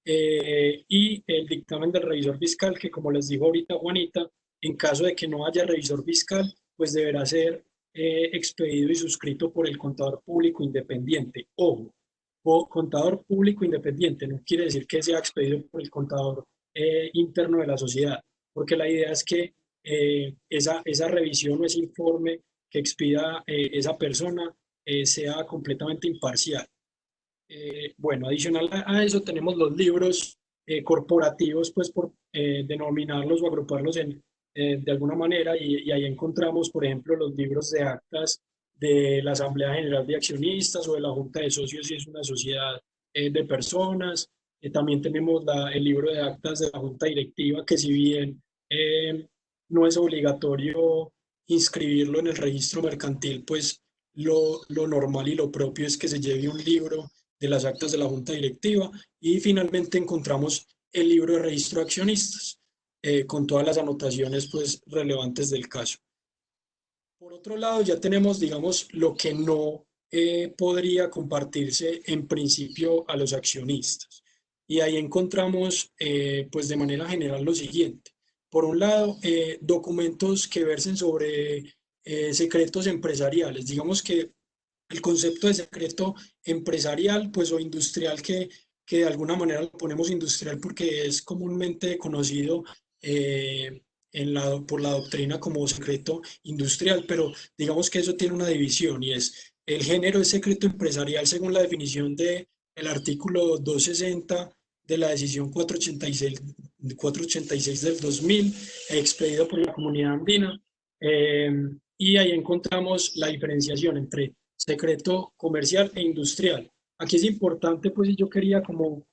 Speaker 3: y el dictamen del revisor fiscal, que como les dijo ahorita Juanita, en caso de que no haya revisor fiscal, pues deberá ser expedido y suscrito por el contador público independiente. Ojo, o contador público independiente no quiere decir que sea expedido por el contador interno de la sociedad, porque la idea es que esa revisión o ese informe que expida esa persona sea completamente imparcial. Bueno, adicional a eso tenemos los libros corporativos, pues por denominarlos o agruparlos de alguna manera, y ahí encontramos, por ejemplo, los libros de actas de la Asamblea General de Accionistas o de la Junta de Socios si es una sociedad de personas. También tenemos el libro de actas de la Junta Directiva, que si bien no es obligatorio inscribirlo en el registro mercantil, pues lo normal y lo propio es que se lleve un libro de las actas de la Junta Directiva. Y finalmente encontramos el libro de registro de accionistas, con todas las anotaciones pues relevantes del caso. Por otro lado, ya tenemos, digamos, lo que no podría compartirse en principio a los accionistas. Y ahí encontramos, pues de manera general, lo siguiente. Por un lado, documentos que versen sobre secretos empresariales. Digamos que el concepto de secreto empresarial, pues, o industrial, que de alguna manera lo ponemos industrial porque es comúnmente conocido por la doctrina como secreto industrial, pero digamos que eso tiene una división y es el género de secreto empresarial según la definición del artículo 260 de la decisión 486 del 2000, expedido por la Comunidad Andina. Y ahí encontramos la diferenciación entre secreto comercial e industrial. Aquí es importante, pues, y yo quería como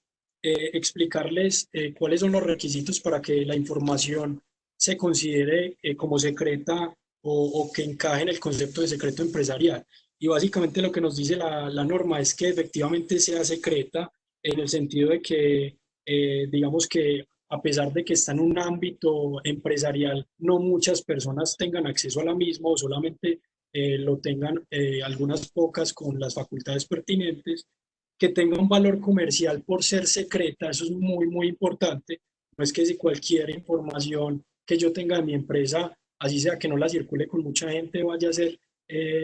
Speaker 3: explicarles cuáles son los requisitos para que la información se considere como secreta o que encaje en el concepto de secreto empresarial. Y básicamente lo que nos dice la norma es que efectivamente sea secreta en el sentido de que digamos que a pesar de que está en un ámbito empresarial, no muchas personas tengan acceso a la misma o solamente lo tengan algunas pocas con las facultades pertinentes, que tenga un valor comercial por ser secreta, eso es muy, muy importante. No es que si cualquier información que yo tenga de mi empresa, así sea que no la circule con mucha gente, vaya a ser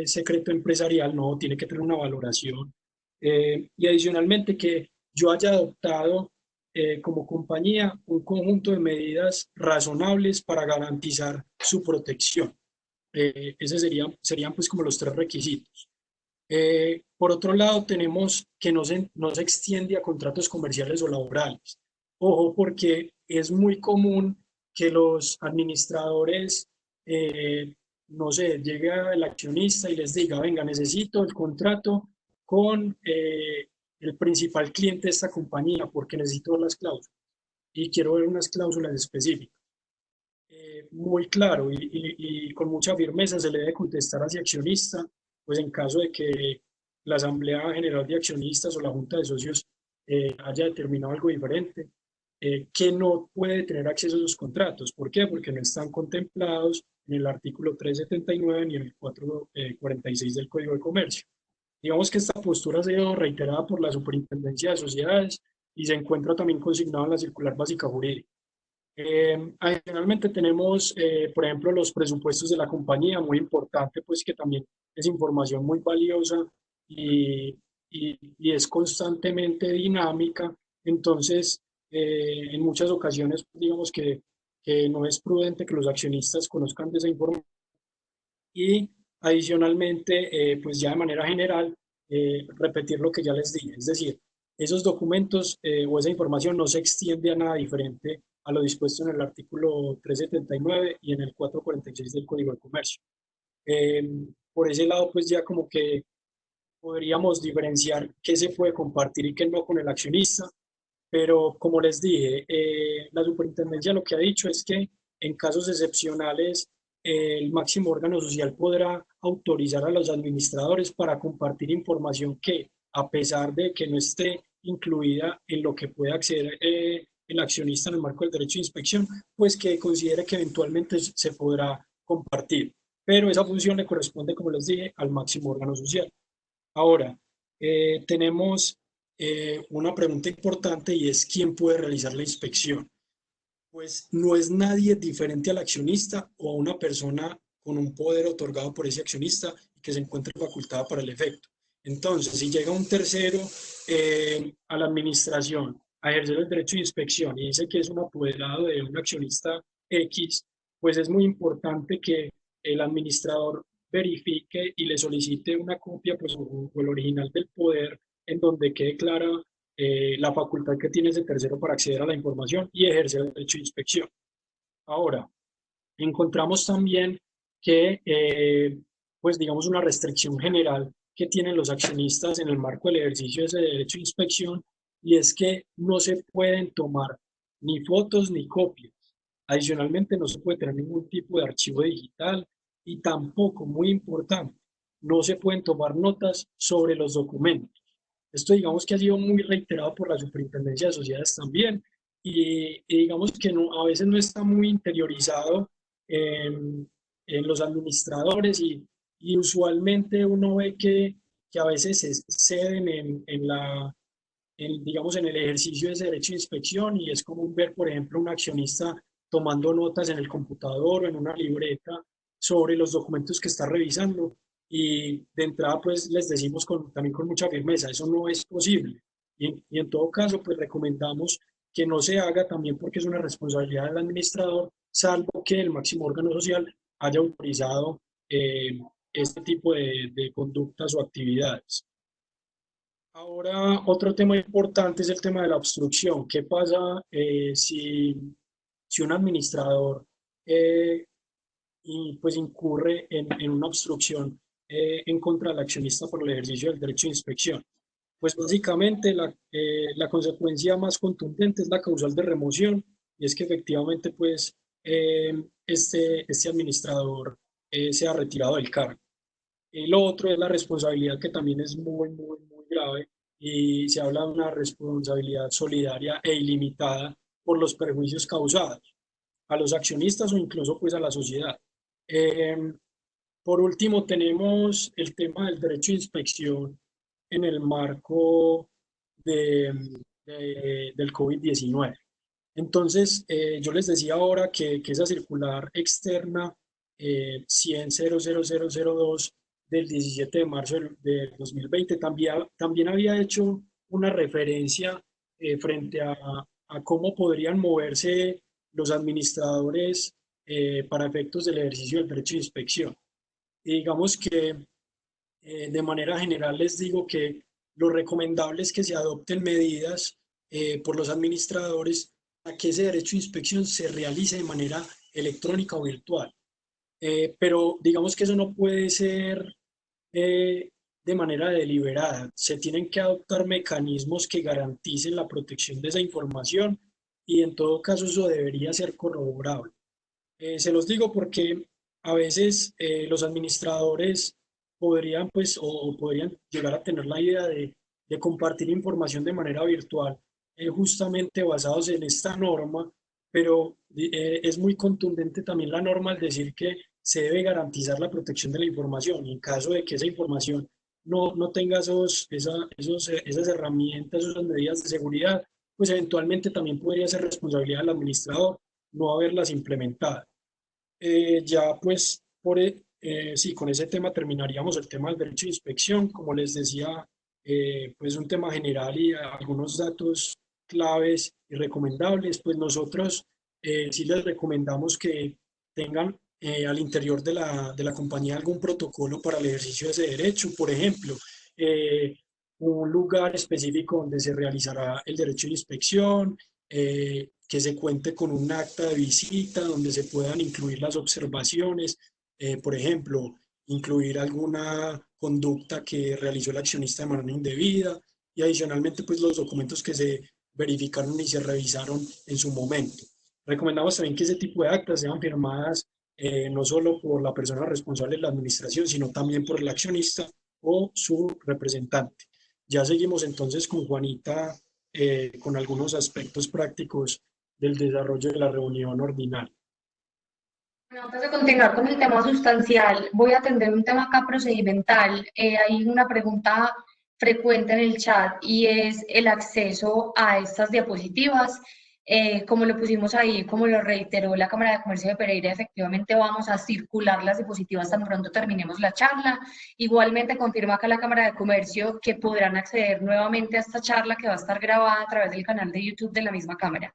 Speaker 3: secreto empresarial, no, tiene que tener una valoración. Y adicionalmente que yo haya adoptado como compañía un conjunto de medidas razonables para garantizar su protección. Esos serían pues como los tres requisitos. Por otro lado, tenemos que no se extiende a contratos comerciales o laborales. Ojo, porque es muy común que los administradores, no sé, llegue el accionista y les diga, venga, necesito el contrato con el principal cliente de esta compañía porque necesito las cláusulas y quiero ver unas cláusulas específicas. Muy claro y con mucha firmeza se le debe contestar a ese accionista, pues en caso de que la Asamblea General de Accionistas o la Junta de Socios haya determinado algo diferente, que no puede tener acceso a esos contratos. ¿Por qué? Porque no están contemplados en el artículo 379 ni en el 446 del Código de Comercio. Digamos que esta postura ha sido reiterada por la Superintendencia de Sociedades y se encuentra también consignada en la Circular Básica Jurídica. Adicionalmente tenemos, por ejemplo, los presupuestos de la compañía, muy importante, pues que también es información muy valiosa y es constantemente dinámica. Entonces, en muchas ocasiones, digamos que no es prudente que los accionistas conozcan de esa información. Y adicionalmente, pues ya de manera general, repetir lo que ya les dije, es decir, esos documentos o esa información no se extiende a nada diferente a lo dispuesto en el artículo 379 y en el 446 del Código de Comercio. Por ese lado, pues ya como que podríamos diferenciar qué se puede compartir y qué no con el accionista, pero como les dije, la superintendencia lo que ha dicho es que en casos excepcionales el máximo órgano social podrá autorizar a los administradores para compartir información que, a pesar de que no esté incluida en lo que puede acceder el accionista en el marco del derecho de inspección, pues que considere que eventualmente se podrá compartir. Pero esa función le corresponde, como les dije, al máximo órgano social. Ahora, tenemos una pregunta importante y es ¿quién puede realizar la inspección? Pues no es nadie diferente al accionista o a una persona con un poder otorgado por ese accionista y que se encuentre facultada para el efecto. Entonces, si llega un tercero a la administración a ejercer el derecho de inspección y dice que es un apoderado de un accionista X, pues es muy importante que el administrador verifique y le solicite una copia pues, o el original del poder en donde quede clara la facultad que tiene ese tercero para acceder a la información y ejercer el derecho de inspección. Ahora, encontramos también que, pues digamos, una restricción general que tienen los accionistas en el marco del ejercicio de ese derecho de inspección y es que no se pueden tomar ni fotos ni copias. Adicionalmente, no se puede tener ningún tipo de archivo digital y tampoco, muy importante, no se pueden tomar notas sobre los documentos. Esto digamos que ha sido muy reiterado por la Superintendencia de Sociedades también y digamos que no, a veces no está muy interiorizado en los administradores y usualmente uno ve que a veces se ceden digamos, en el ejercicio de ese derecho de inspección y es común ver, por ejemplo, un accionista tomando notas en el computador o en una libreta sobre los documentos que está revisando y de entrada pues les decimos también con mucha firmeza, eso no es posible y en todo caso pues recomendamos que no se haga también porque es una responsabilidad del administrador, salvo que el máximo órgano social haya autorizado este tipo de conductas o actividades. Ahora, otro tema importante es el tema de la obstrucción. ¿Qué pasa si un administrador pues incurre en una obstrucción en contra del accionista por el ejercicio del derecho de inspección? Pues básicamente la consecuencia más contundente es la causal de remoción y es que efectivamente pues este administrador sea retirado del cargo. Y lo otro es la responsabilidad que también es muy, muy, muy grave y se habla de una responsabilidad solidaria e ilimitada por los perjuicios causados a los accionistas o incluso pues a la sociedad. Eh, por último, tenemos el tema del derecho de inspección en el marco del COVID-19. Entonces, yo les decía ahora que esa circular externa 100.00002 del 17 de marzo del 2020 también había hecho una referencia frente a cómo podrían moverse los administradores para efectos del ejercicio del derecho de inspección. Y digamos que de manera general les digo que lo recomendable es que se adopten medidas por los administradores a que ese derecho de inspección se realice de manera electrónica o virtual. Pero digamos que eso no puede ser de manera deliberada. Se tienen que adoptar mecanismos que garanticen la protección de esa información y en todo caso eso debería ser corroborable. Se los digo porque a veces los administradores podrían, pues, o podrían llegar a tener la idea de compartir información de manera virtual, justamente basados en esta norma, pero es muy contundente también la norma al decir que se debe garantizar la protección de la información. Y en caso de que esa información no tenga esas herramientas, esas medidas de seguridad, pues eventualmente también podría ser responsabilidad del administrador no haberlas implementado. Ya pues, sí, con ese tema terminaríamos el tema del derecho de inspección. Como les decía, pues un tema general y algunos datos claves y recomendables, pues nosotros sí les recomendamos que tengan al interior de la compañía algún protocolo para el ejercicio de ese derecho. Por ejemplo, un lugar específico donde se realizará el derecho de inspección, que se cuente con un acta de visita donde se puedan incluir las observaciones, por ejemplo, incluir alguna conducta que realizó el accionista de manera indebida y adicionalmente pues los documentos que se verificaron y se revisaron en su momento. Recomendamos también que ese tipo de actas sean firmadas no solo por la persona responsable de la administración, sino también por el accionista o su representante. Ya seguimos entonces con Juanita con algunos aspectos prácticos del desarrollo de la reunión ordinaria.
Speaker 2: Bueno, antes de continuar con el tema sustancial, voy a atender un tema acá procedimental. Hay una pregunta frecuente en el chat y es el acceso a estas diapositivas. Como lo pusimos ahí, como lo reiteró la Cámara de Comercio de Pereira, efectivamente vamos a circular las diapositivas tan pronto terminemos la charla. Igualmente confirma acá la Cámara de Comercio que podrán acceder nuevamente a esta charla que va a estar grabada a través del canal de YouTube de la misma Cámara.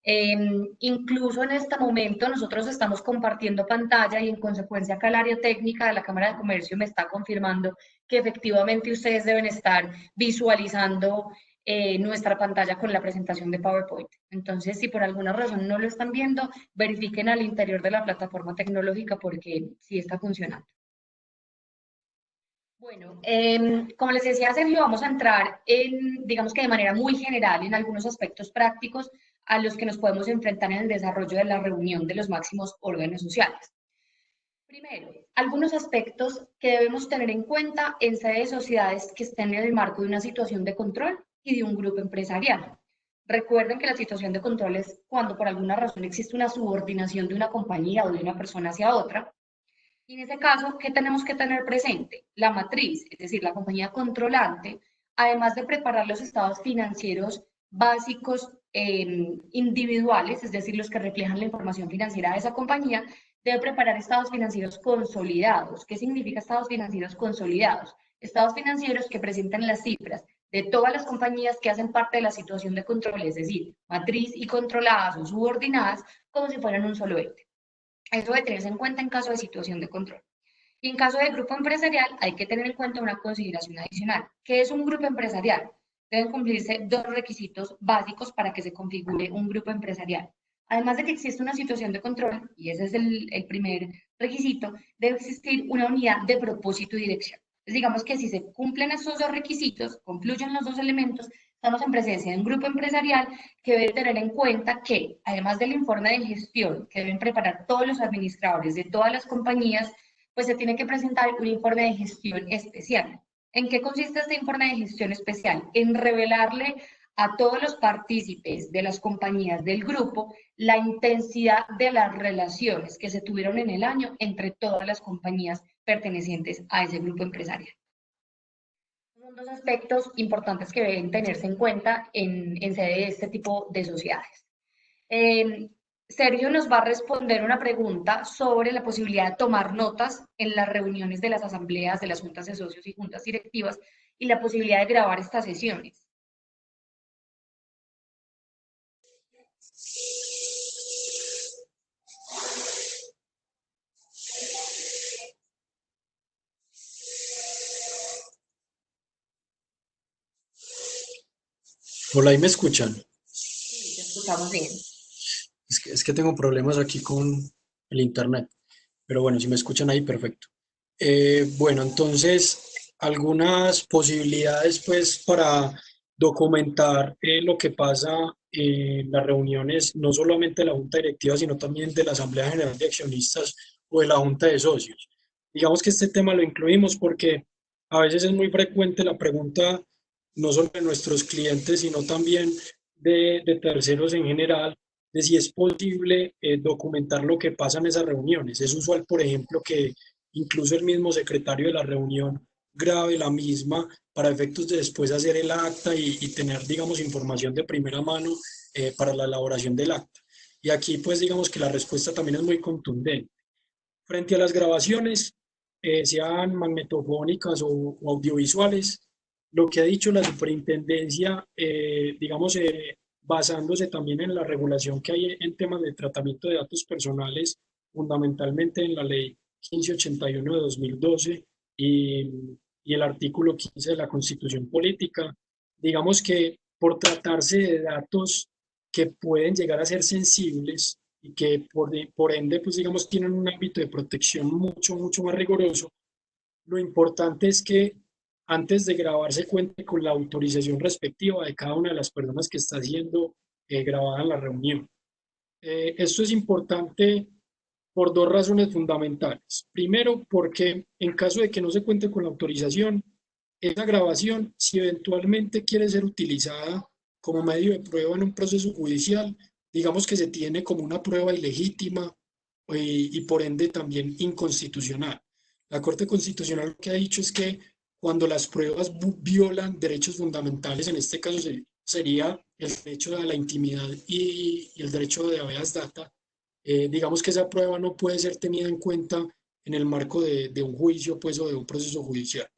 Speaker 2: Incluso en este momento nosotros estamos compartiendo pantalla y en consecuencia acá el área técnica de la Cámara de Comercio me está confirmando que efectivamente ustedes deben estar visualizando nuestra pantalla con la presentación de PowerPoint. Entonces, si por alguna razón no lo están viendo, verifiquen al interior de la plataforma tecnológica porque sí está funcionando. Bueno, como les decía Sergio, vamos a entrar en, digamos que de manera muy general, en algunos aspectos prácticos a los que nos podemos enfrentar en el desarrollo de la reunión de los máximos órganos sociales. Primero, algunos aspectos que debemos tener en cuenta en sede de sociedades que estén en el marco de una situación de control y de un grupo empresarial. Recuerden que la situación de control es cuando por alguna razón existe una subordinación de una compañía o de una persona hacia otra. Y en ese caso, ¿qué tenemos que tener presente? La matriz, es decir, la compañía controlante, además de preparar los estados financieros básicos individuales, es decir, los que reflejan la información financiera de esa compañía, debe preparar estados financieros consolidados. ¿Qué significa estados financieros consolidados? Estados financieros que presenten las cifras de todas las compañías que hacen parte de la situación de control, es decir, matriz y controladas o subordinadas, como si fueran un solo ente. Eso debe tenerse en cuenta en caso de situación de control. Y en caso de grupo empresarial, hay que tener en cuenta una consideración adicional. ¿Qué es un grupo empresarial? Deben cumplirse dos requisitos básicos para que se configure un grupo empresarial. Además de que existe una situación de control, y ese es el primer requisito, debe existir una unidad de propósito y dirección. Entonces, digamos que si se cumplen estos dos requisitos, confluyen los dos elementos, estamos en presencia de un grupo empresarial que debe tener en cuenta que, además del informe de gestión que deben preparar todos los administradores de todas las compañías, pues se tiene que presentar un informe de gestión especial. ¿En qué consiste este informe de gestión especial? En revelarle a todos los partícipes de las compañías del grupo la intensidad de las relaciones que se tuvieron en el año entre todas las compañías pertenecientes a ese grupo empresarial. Son dos aspectos importantes que deben tenerse en cuenta en sede de este tipo de sociedades. Sergio nos va a responder una pregunta sobre la posibilidad de tomar notas en las reuniones de las asambleas de las juntas de socios y juntas directivas y la posibilidad de grabar estas sesiones.
Speaker 3: Hola, ¿ahí me escuchan?
Speaker 2: Sí, te escuchamos bien.
Speaker 3: Es que tengo problemas aquí con el internet, pero bueno, si me escuchan ahí, perfecto. Bueno, entonces, algunas posibilidades pues para documentar lo que pasa en las reuniones, no solamente de la Junta Directiva, sino también de la Asamblea General de Accionistas o de la Junta de Socios. Digamos que este tema lo incluimos porque a veces es muy frecuente la pregunta, no solo de nuestros clientes, sino también de terceros en general, de si es posible documentar lo que pasa en esas reuniones. Es usual, por ejemplo, que incluso el mismo secretario de la reunión grabe la misma para efectos de después hacer el acta y tener, digamos, información de primera mano para la elaboración del acta. Y aquí, pues, digamos que la respuesta también es muy contundente. Frente a las grabaciones, sean magnetofónicas o audiovisuales, lo que ha dicho la superintendencia, digamos, basándose también en la regulación que hay en temas de tratamiento de datos personales, fundamentalmente en la ley 1581 de 2012 y el artículo 15 de la Constitución Política, digamos que por tratarse de datos que pueden llegar a ser sensibles y que por ende, pues digamos, tienen un ámbito de protección mucho más riguroso, lo importante es que antes de grabar se cuente con la autorización respectiva de cada una de las personas que está siendo grabada en la reunión. Esto es importante por dos razones fundamentales. Primero, porque en caso de que no se cuente con la autorización, esa grabación, si eventualmente quiere ser utilizada como medio de prueba en un proceso judicial, digamos que se tiene como una prueba ilegítima y por ende también inconstitucional. La Corte Constitucional lo que ha dicho es que cuando las pruebas violan derechos fundamentales, en este caso sería el derecho a la intimidad y el derecho de habeas data, digamos que esa prueba no puede ser tenida en cuenta en el marco de un juicio pues, o de un proceso judicial.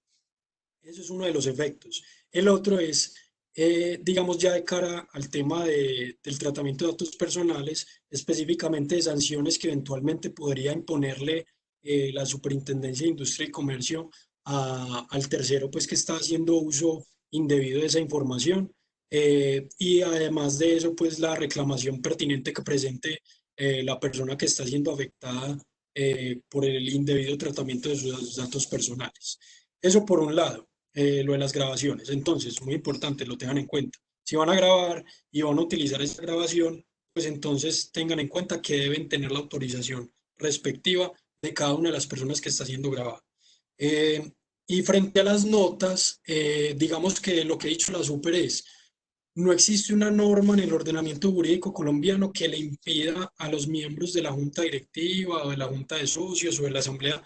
Speaker 3: Eso es uno de los efectos. El otro es, digamos, ya de cara al tema del tratamiento de datos personales, específicamente de sanciones que eventualmente podría imponerle la Superintendencia de Industria y Comercio al tercero, pues que está haciendo uso indebido de esa información. Y además de eso, pues la reclamación pertinente que presente la persona que está siendo afectada por el indebido tratamiento de sus datos personales. Eso por un lado, lo de las grabaciones. Entonces, muy importante, lo tengan en cuenta. Si van a grabar y van a utilizar esta grabación, pues entonces tengan en cuenta que deben tener la autorización respectiva de cada una de las personas que está siendo grabada. Y frente a las notas, digamos que lo que ha dicho la Super es, no existe una norma en el ordenamiento jurídico colombiano que le impida a los miembros de la junta directiva o de la junta de socios o de la asamblea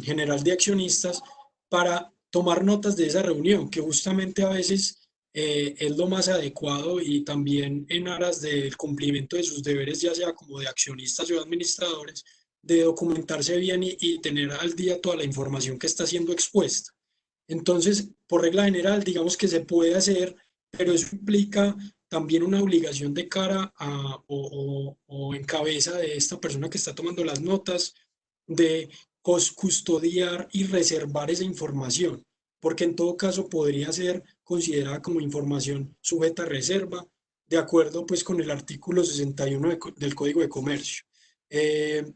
Speaker 3: general de accionistas para tomar notas de esa reunión, que justamente a veces es lo más adecuado y también en aras del cumplimiento de sus deberes, ya sea como de accionistas o administradores, de documentarse bien y tener al día toda la información que está siendo expuesta. Entonces, por regla general, digamos que se puede hacer, pero eso implica también una obligación de cara a, o en cabeza de esta persona que está tomando las notas, de custodiar y reservar esa información, porque en todo caso podría ser considerada como información sujeta a reserva, de acuerdo pues con el artículo 61 del Código de Comercio.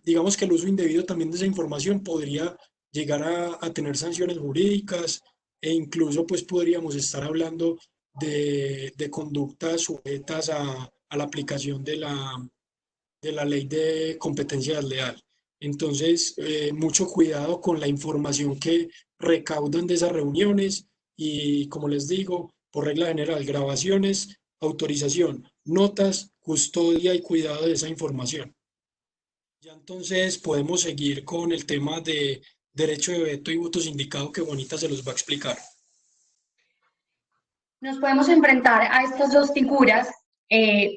Speaker 3: Digamos que el uso indebido también de esa información podría llegar a tener sanciones jurídicas e incluso pues podríamos estar hablando de conductas sujetas a la aplicación de la ley de competencia desleal. Entonces, mucho cuidado con la información que recaudan de esas reuniones y, como les digo, por regla general, grabaciones, autorización, notas, custodia y cuidado de esa información. Ya entonces podemos seguir con el tema de derecho de veto y voto sindicado que Juanita se los va a explicar.
Speaker 2: Nos podemos enfrentar a estas dos figuras,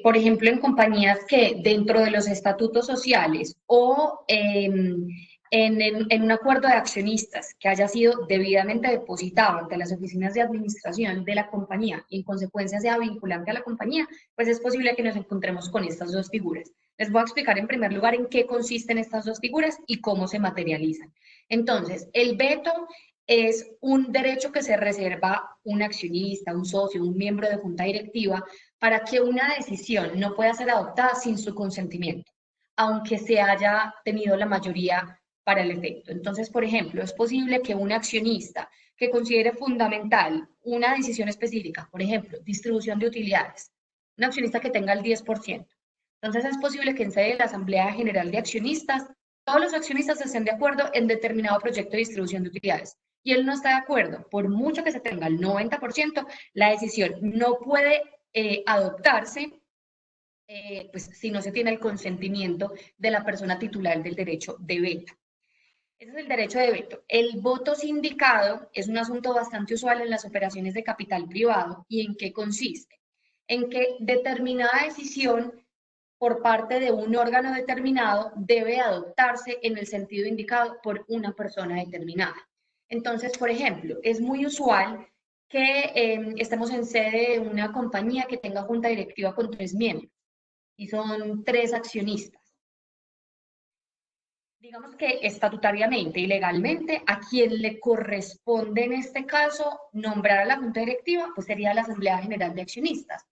Speaker 2: por ejemplo, en compañías que dentro de los estatutos sociales o en un acuerdo de accionistas que haya sido debidamente depositado ante las oficinas de administración de la compañía y en consecuencia sea vinculante a la compañía, pues es posible que nos encontremos con estas dos figuras. Les voy a explicar en primer lugar en qué consisten estas dos figuras y cómo se materializan. Entonces, el veto es un derecho que se reserva un accionista, un socio, un miembro de junta directiva para que una decisión no pueda ser adoptada sin su consentimiento, aunque se haya tenido la mayoría para el efecto. Entonces, por ejemplo, es posible que un accionista que considere fundamental una decisión específica, por ejemplo, distribución de utilidades, un accionista que tenga el 10%, entonces es posible que en sede de la Asamblea General de Accionistas todos los accionistas estén de acuerdo en determinado proyecto de distribución de utilidades y él no está de acuerdo, por mucho que se tenga el 90%, la decisión no puede adoptarse pues, si no se tiene el consentimiento de la persona titular del derecho de veto. Ese es el derecho de veto. El voto sindicado es un asunto bastante usual en las operaciones de capital privado. ¿Y en qué consiste? En que determinada decisión por parte de un órgano determinado debe adoptarse en el sentido indicado por una persona determinada. Entonces, por ejemplo, es muy usual que estemos en sede de una compañía que tenga junta directiva con 3 miembros y son 3 accionistas. Digamos que estatutariamente y legalmente a quien le corresponde en este caso nombrar a la junta directiva, pues sería la Asamblea General de Accionistas.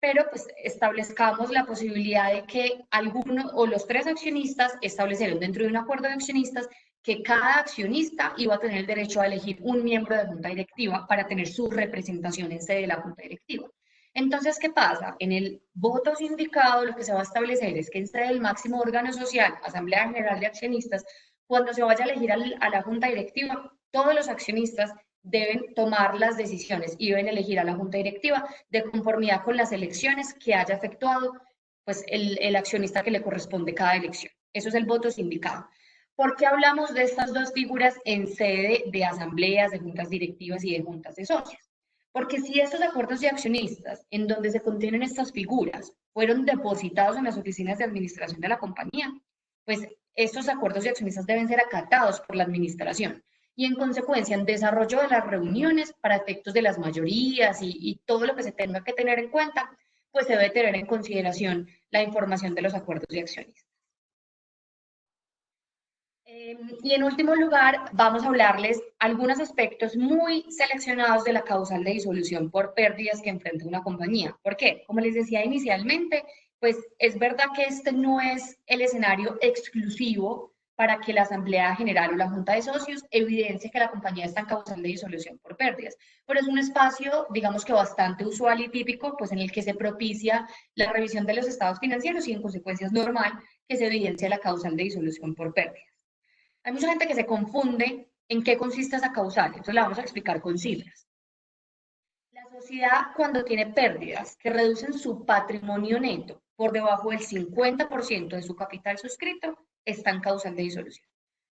Speaker 2: Pero pues establezcamos la posibilidad de que alguno o los 3 accionistas establecieron dentro de un acuerdo de accionistas que cada accionista iba a tener el derecho a elegir un miembro de junta directiva para tener su representación en sede de la junta directiva. Entonces, ¿qué pasa? En el voto sindicado lo que se va a establecer es que en sede del máximo órgano social, Asamblea General de Accionistas, cuando se vaya a elegir a la junta directiva, todos los accionistas deben tomar las decisiones y deben elegir a la junta directiva de conformidad con las elecciones que haya efectuado pues, el accionista que le corresponde cada elección. Eso es el voto sindicado. ¿Por qué hablamos de estas dos figuras en sede de asambleas, de juntas directivas y de juntas de socios? Porque si estos acuerdos de accionistas, en donde se contienen estas figuras, fueron depositados en las oficinas de administración de la compañía, pues estos acuerdos de accionistas deben ser acatados por la administración y en consecuencia en desarrollo de las reuniones para efectos de las mayorías y todo lo que se tenga que tener en cuenta, pues se debe tener en consideración la información de los acuerdos de accionistas. Y en último lugar, vamos a hablarles algunos aspectos muy seleccionados de la causal de disolución por pérdidas que enfrenta una compañía. ¿Por qué? Como les decía inicialmente, pues es verdad que este no es el escenario exclusivo para que la Asamblea General o la Junta de Socios evidencie que la compañía está en causal de disolución por pérdidas, pero es un espacio, digamos que bastante usual y típico, pues en el que se propicia la revisión de los estados financieros y en consecuencia es normal que se evidencie la causal de disolución por pérdidas. Hay mucha gente que se confunde en qué consiste esa causal, entonces la vamos a explicar con cifras. La sociedad cuando tiene pérdidas que reducen su patrimonio neto por debajo del 50% de su capital suscrito, está en causal de disolución.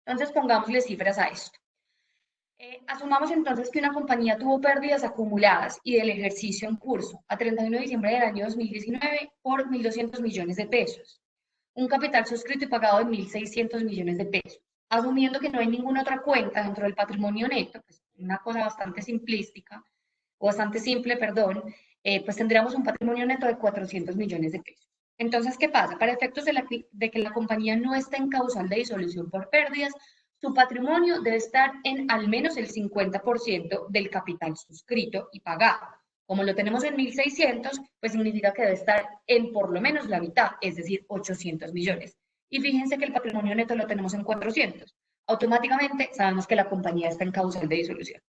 Speaker 2: Entonces pongámosle cifras a esto. Asumamos entonces que una compañía tuvo pérdidas acumuladas y del ejercicio en curso a 31 de diciembre del año 2019 por 1.200 millones de pesos. Un capital suscrito y pagado de 1.600 millones de pesos. Asumiendo que no hay ninguna otra cuenta dentro del patrimonio neto, pues una cosa bastante simplística, o bastante simple, perdón, pues tendríamos un patrimonio neto de 400 millones de pesos. Entonces, ¿qué pasa? Para efectos de que la compañía no esté en causal de disolución por pérdidas, su patrimonio debe estar en al menos el 50% del capital suscrito y pagado. Como lo tenemos en 1.600, pues significa que debe estar en por lo menos la mitad, es decir, 800 millones. Y fíjense que el patrimonio neto lo tenemos en 400. Automáticamente sabemos que la compañía está en causal de disolución.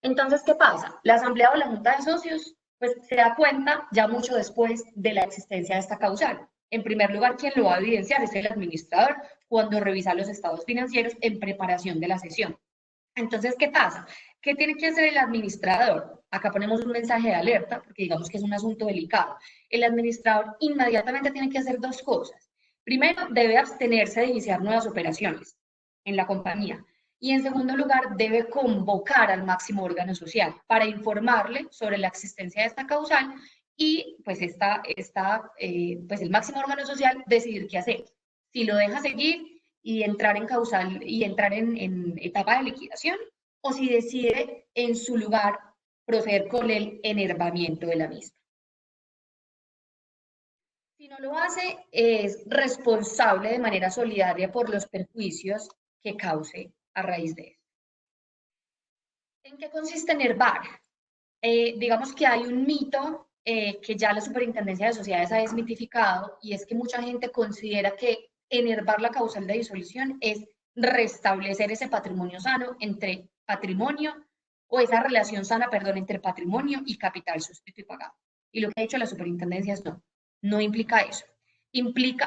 Speaker 2: Entonces, ¿qué pasa? La asamblea o la junta de socios pues se da cuenta ya mucho después de la existencia de esta causal. En primer lugar, quien lo va a evidenciar es el administrador cuando revisa los estados financieros en preparación de la sesión. Entonces, ¿qué pasa? ¿Qué tiene que hacer el administrador? Acá ponemos un mensaje de alerta, porque digamos que es un asunto delicado. El administrador inmediatamente tiene que hacer dos cosas. Primero, debe abstenerse de iniciar nuevas operaciones en la compañía. Y en segundo lugar, debe convocar al máximo órgano social para informarle sobre la existencia de esta causal y pues, pues el máximo órgano social decidir qué hacer. Si lo deja seguir y entrar en causal y entrar en etapa de liquidación, o si decide en su lugar proceder con el enervamiento de la misma. Si no lo hace, es responsable de manera solidaria por los perjuicios que cause a raíz de eso. ¿En qué consiste enervar? Digamos que hay un mito que ya la Superintendencia de Sociedades ha desmitificado, y es que mucha gente considera que enervar la causal de disolución es restablecer ese patrimonio sano entre patrimonio, o esa relación sana, perdón, entre patrimonio y capital suscrito y pagado. Y lo que ha dicho la Superintendencia es no implica eso.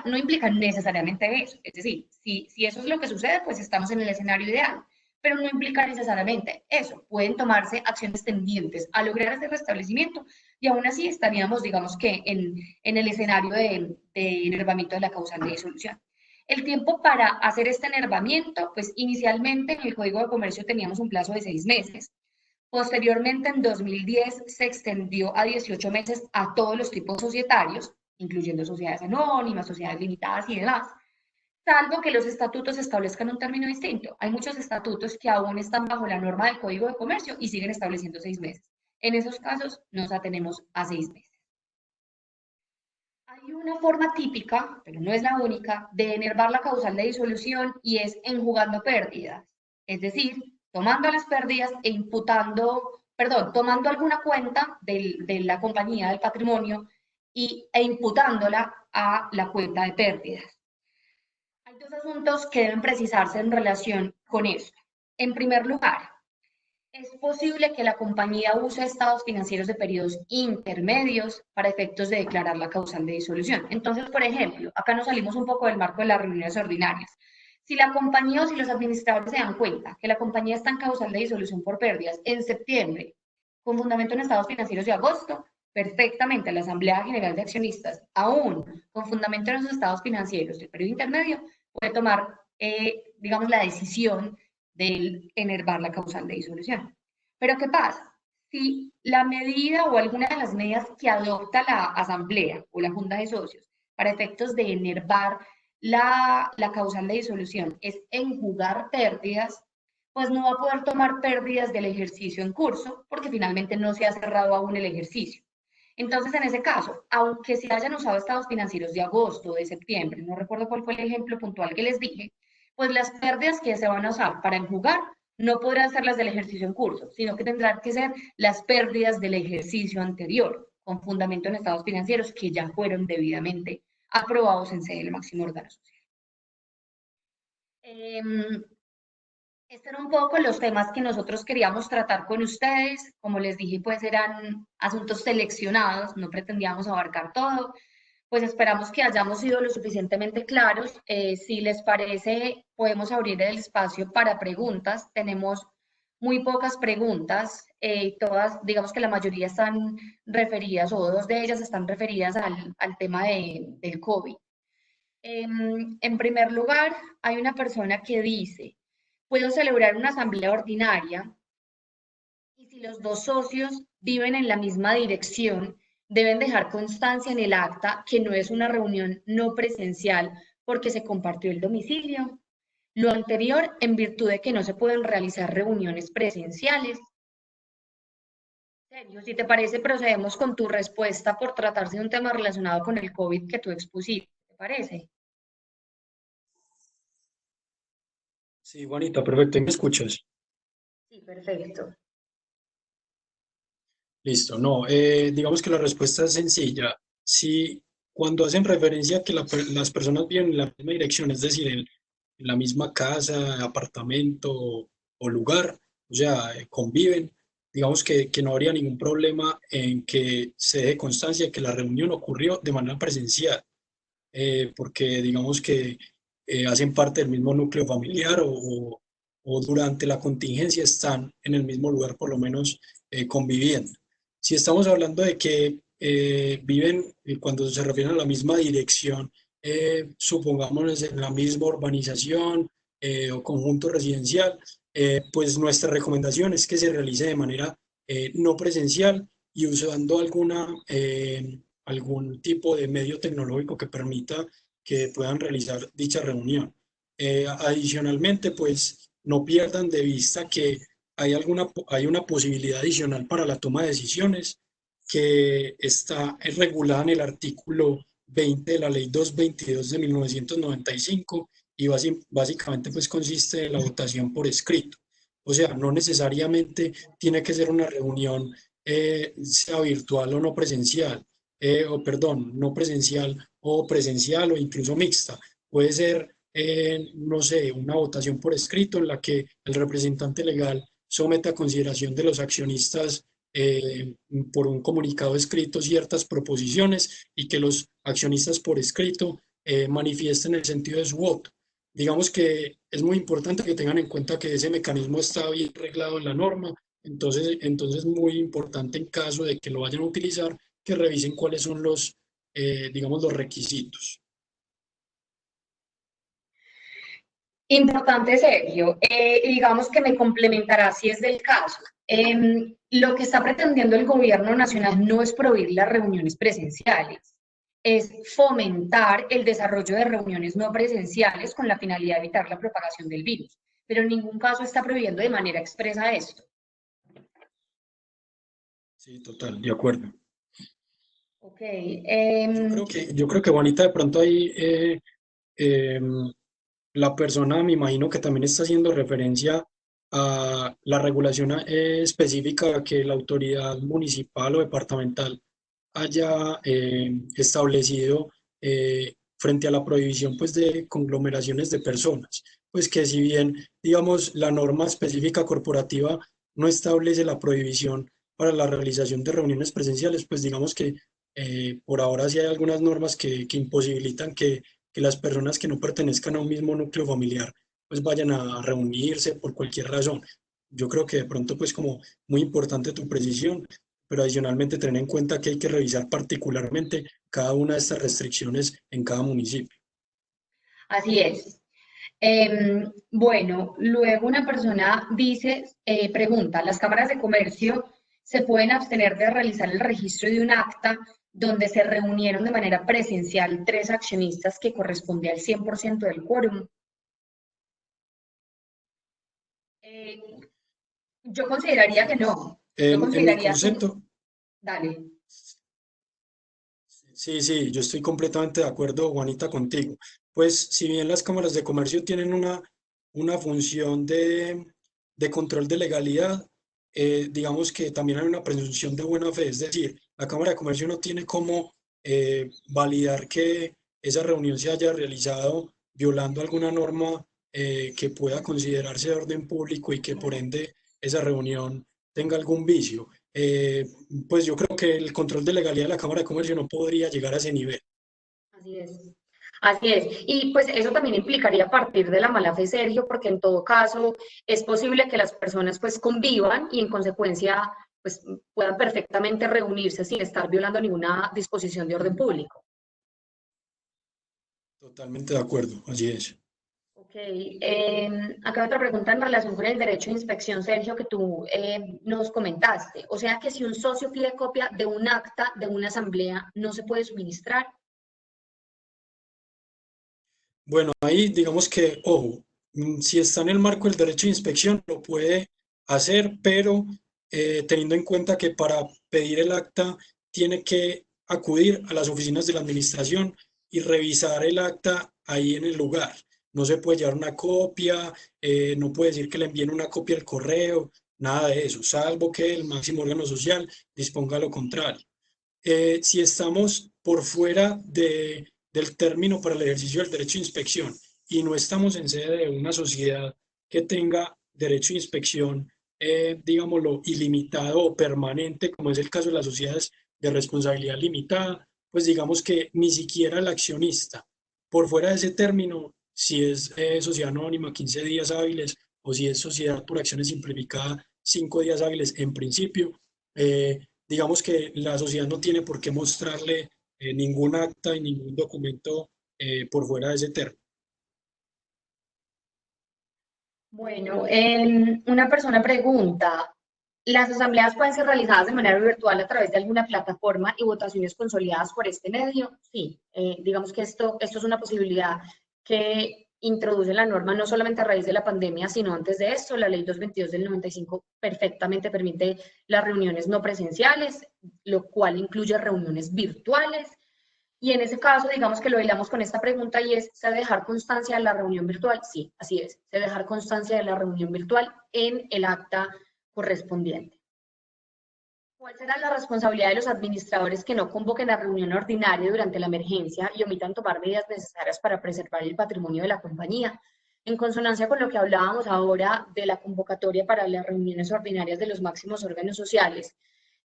Speaker 2: No implica necesariamente eso. Es decir, si eso es lo que sucede, pues estamos en el escenario ideal, pero no implica necesariamente eso. Pueden tomarse acciones tendientes a lograr ese restablecimiento y aún así estaríamos, digamos que, en el escenario de enervamiento de la causal de disolución. El tiempo para hacer este enervamiento, pues inicialmente en el Código de Comercio teníamos un plazo de 6 meses. Posteriormente, en 2010, se extendió a 18 meses a todos los tipos societarios, incluyendo sociedades anónimas, sociedades limitadas y demás, salvo que los estatutos establezcan un término distinto. Hay muchos estatutos que aún están bajo la norma del Código de Comercio y siguen estableciendo 6 meses. En esos casos nos atenemos a 6 meses. Hay una forma típica, pero no es la única, de enervar la causal de disolución, y es enjugando pérdidas. Es decir, tomando las pérdidas e tomando alguna cuenta de la compañía, del patrimonio, e imputándola a la cuenta de pérdidas. Hay dos asuntos que deben precisarse en relación con esto. En primer lugar, es posible que la compañía use estados financieros de periodos intermedios para efectos de declarar la causal de disolución. Entonces, por ejemplo, acá nos salimos un poco del marco de las reuniones ordinarias. Si la compañía o si los administradores se dan cuenta que la compañía está en causal de disolución por pérdidas en septiembre, con fundamento en estados financieros de agosto, perfectamente la Asamblea General de Accionistas, aún con fundamento en esos estados financieros del periodo intermedio, puede tomar, digamos, la decisión de enervar la causal de disolución. Pero ¿qué pasa? Si la medida o alguna de las medidas que adopta la Asamblea o la Junta de Socios para efectos de enervar la causal de disolución es enjugar pérdidas, pues no va a poder tomar pérdidas del ejercicio en curso porque finalmente no se ha cerrado aún el ejercicio. Entonces, en ese caso, aunque se hayan usado estados financieros de agosto o de septiembre, no recuerdo cuál fue el ejemplo puntual que les dije, pues las pérdidas que se van a usar para enjugar no podrán ser las del ejercicio en curso, sino que tendrán que ser las pérdidas del ejercicio anterior, con fundamento en estados financieros que ya fueron debidamente aprobados en sede del máximo órgano social. Estos eran un poco los temas que nosotros queríamos tratar con ustedes. Como les dije, pues eran asuntos seleccionados, no pretendíamos abarcar todo. Pues esperamos que hayamos sido lo suficientemente claros. Si les parece, podemos abrir el espacio para preguntas. Tenemos muy pocas preguntas, todas, digamos que la mayoría están referidas, o dos de ellas están referidas al tema del COVID. En primer lugar, hay una persona que dice: puedo celebrar una asamblea ordinaria y si los dos socios viven en la misma dirección, deben dejar constancia en el acta que no es una reunión no presencial porque se compartió el domicilio. Lo anterior en virtud de que no se pueden realizar reuniones presenciales. Sergio, si te parece, procedemos con tu respuesta por tratarse de un tema relacionado con el COVID que tú expusiste. ¿Te parece?
Speaker 3: Sí, Juanita, perfecto. ¿Me escuchas?
Speaker 2: Sí, perfecto.
Speaker 3: Listo, no, digamos que la respuesta es sencilla. Si cuando hacen referencia a que las personas viven en la misma dirección, es decir, en la misma casa, apartamento o lugar, o sea, conviven, digamos que no habría ningún problema en que se dé constancia de que la reunión ocurrió de manera presencial, porque digamos que hacen parte del mismo núcleo familiar o o durante la contingencia están en el mismo lugar, por lo menos conviviendo. Si estamos hablando de que viven, cuando se refieren a la misma dirección, supongamos en la misma urbanización o conjunto residencial, pues nuestra recomendación es que se realice de manera no presencial y usando algún tipo de medio tecnológico que permita que puedan realizar dicha reunión. Adicionalmente, pues no pierdan de vista que hay una posibilidad adicional para la toma de decisiones que está regulada en el artículo 20 de la Ley 222 de 1995 y básicamente pues consiste en la votación por escrito. O sea, no necesariamente tiene que ser una reunión sea virtual o no presencial, o perdón, no presencial o presencial o incluso mixta. Puede ser, no sé, una votación por escrito en la que el representante legal somete a consideración de los accionistas por un comunicado escrito ciertas proposiciones y que los accionistas por escrito manifiesten el sentido de su voto. Digamos que es muy importante que tengan en cuenta que ese mecanismo está bien reglado en la norma, entonces muy importante en caso de que lo vayan a utilizar, que revisen cuáles son digamos, los requisitos.
Speaker 2: Importante, Sergio. Y digamos que me complementará si es del caso. Lo que está pretendiendo el gobierno nacional no es prohibir las reuniones presenciales, es fomentar el desarrollo de reuniones no presenciales con la finalidad de evitar la propagación del virus, pero en ningún caso está prohibiendo de manera expresa esto.
Speaker 3: Sí, total, de acuerdo.
Speaker 2: Ok.
Speaker 3: Yo creo que Juanita, de pronto ahí la persona, me imagino que también está haciendo referencia a la regulación específica que la autoridad municipal o departamental haya establecido frente a la prohibición pues, de conglomeraciones de personas. Pues que si bien, digamos, la norma específica corporativa no establece la prohibición para la realización de reuniones presenciales, pues digamos que por ahora sí hay algunas normas que imposibilitan que las personas que no pertenezcan a un mismo núcleo familiar pues vayan a reunirse por cualquier razón. Yo creo que de pronto pues como muy importante tu precisión, pero adicionalmente tener en cuenta que hay que revisar particularmente cada una de estas restricciones en cada municipio.
Speaker 2: Así es. Bueno, luego una persona dice, pregunta, ¿las cámaras de comercio se pueden abstener de realizar el registro de un acta donde se reunieron de manera presencial 3 accionistas que corresponde al 100% del quórum? Yo consideraría que no. Yo
Speaker 3: En mi
Speaker 2: consideraría que...
Speaker 3: concepto,
Speaker 2: Dale.
Speaker 3: sí, yo estoy completamente de acuerdo, Juanita, contigo. Pues si bien las cámaras de comercio tienen una función de control de legalidad, digamos que también hay una presunción de buena fe, es decir, la Cámara de Comercio no tiene cómo validar que esa reunión se haya realizado violando alguna norma que pueda considerarse de orden público y que por ende esa reunión tenga algún vicio. Pues yo creo que el control de legalidad de la Cámara de Comercio no podría llegar a ese nivel.
Speaker 2: Así es. Así es. Y pues eso también implicaría partir de la mala fe, Sergio, porque en todo caso es posible que las personas pues convivan y en consecuencia pues puedan perfectamente reunirse sin estar violando ninguna disposición de orden público.
Speaker 3: Totalmente de acuerdo, así es.
Speaker 2: Ok. Acá otra pregunta en relación con el derecho de inspección, Sergio, que tú nos comentaste. O sea que si un socio pide copia de un acta de una asamblea, ¿no se puede suministrar?
Speaker 3: Bueno, ahí digamos que, ojo, si está en el marco del derecho de inspección, lo puede hacer, pero teniendo en cuenta que para pedir el acta tiene que acudir a las oficinas de la administración y revisar el acta ahí en el lugar. No se puede llevar una copia, no puede decir que le envíen una copia al correo, nada de eso, salvo que el máximo órgano social disponga lo contrario. Si estamos por fuera del término para el ejercicio del derecho de inspección y no estamos en sede de una sociedad que tenga derecho de inspección, digámoslo, ilimitado o permanente, como es el caso de las sociedades de responsabilidad limitada, pues digamos que ni siquiera el accionista, por fuera de ese término, si es sociedad anónima, 15 días hábiles o si es sociedad por acciones simplificada, 5 días hábiles en principio. Digamos que la sociedad no tiene por qué mostrarle ningún acta y ningún documento por fuera de ese término.
Speaker 2: Bueno, una persona pregunta, ¿las asambleas pueden ser realizadas de manera virtual a través de alguna plataforma y votaciones consolidadas por este medio? Sí, digamos que esto es una posibilidad que introduce la norma no solamente a raíz de la pandemia, sino antes de esto. La ley 222 del 95 perfectamente permite las reuniones no presenciales, lo cual incluye reuniones virtuales. Y en ese caso, digamos que lo hilamos con esta pregunta y es, ¿se debe dejar constancia de la reunión virtual? Sí, así es, se debe dejar constancia de la reunión virtual en el acta correspondiente. ¿Cuál será la responsabilidad de los administradores que no convoquen a reunión ordinaria durante la emergencia y omitan tomar medidas necesarias para preservar el patrimonio de la compañía? En consonancia con lo que hablábamos ahora de la convocatoria para las reuniones ordinarias de los máximos órganos sociales,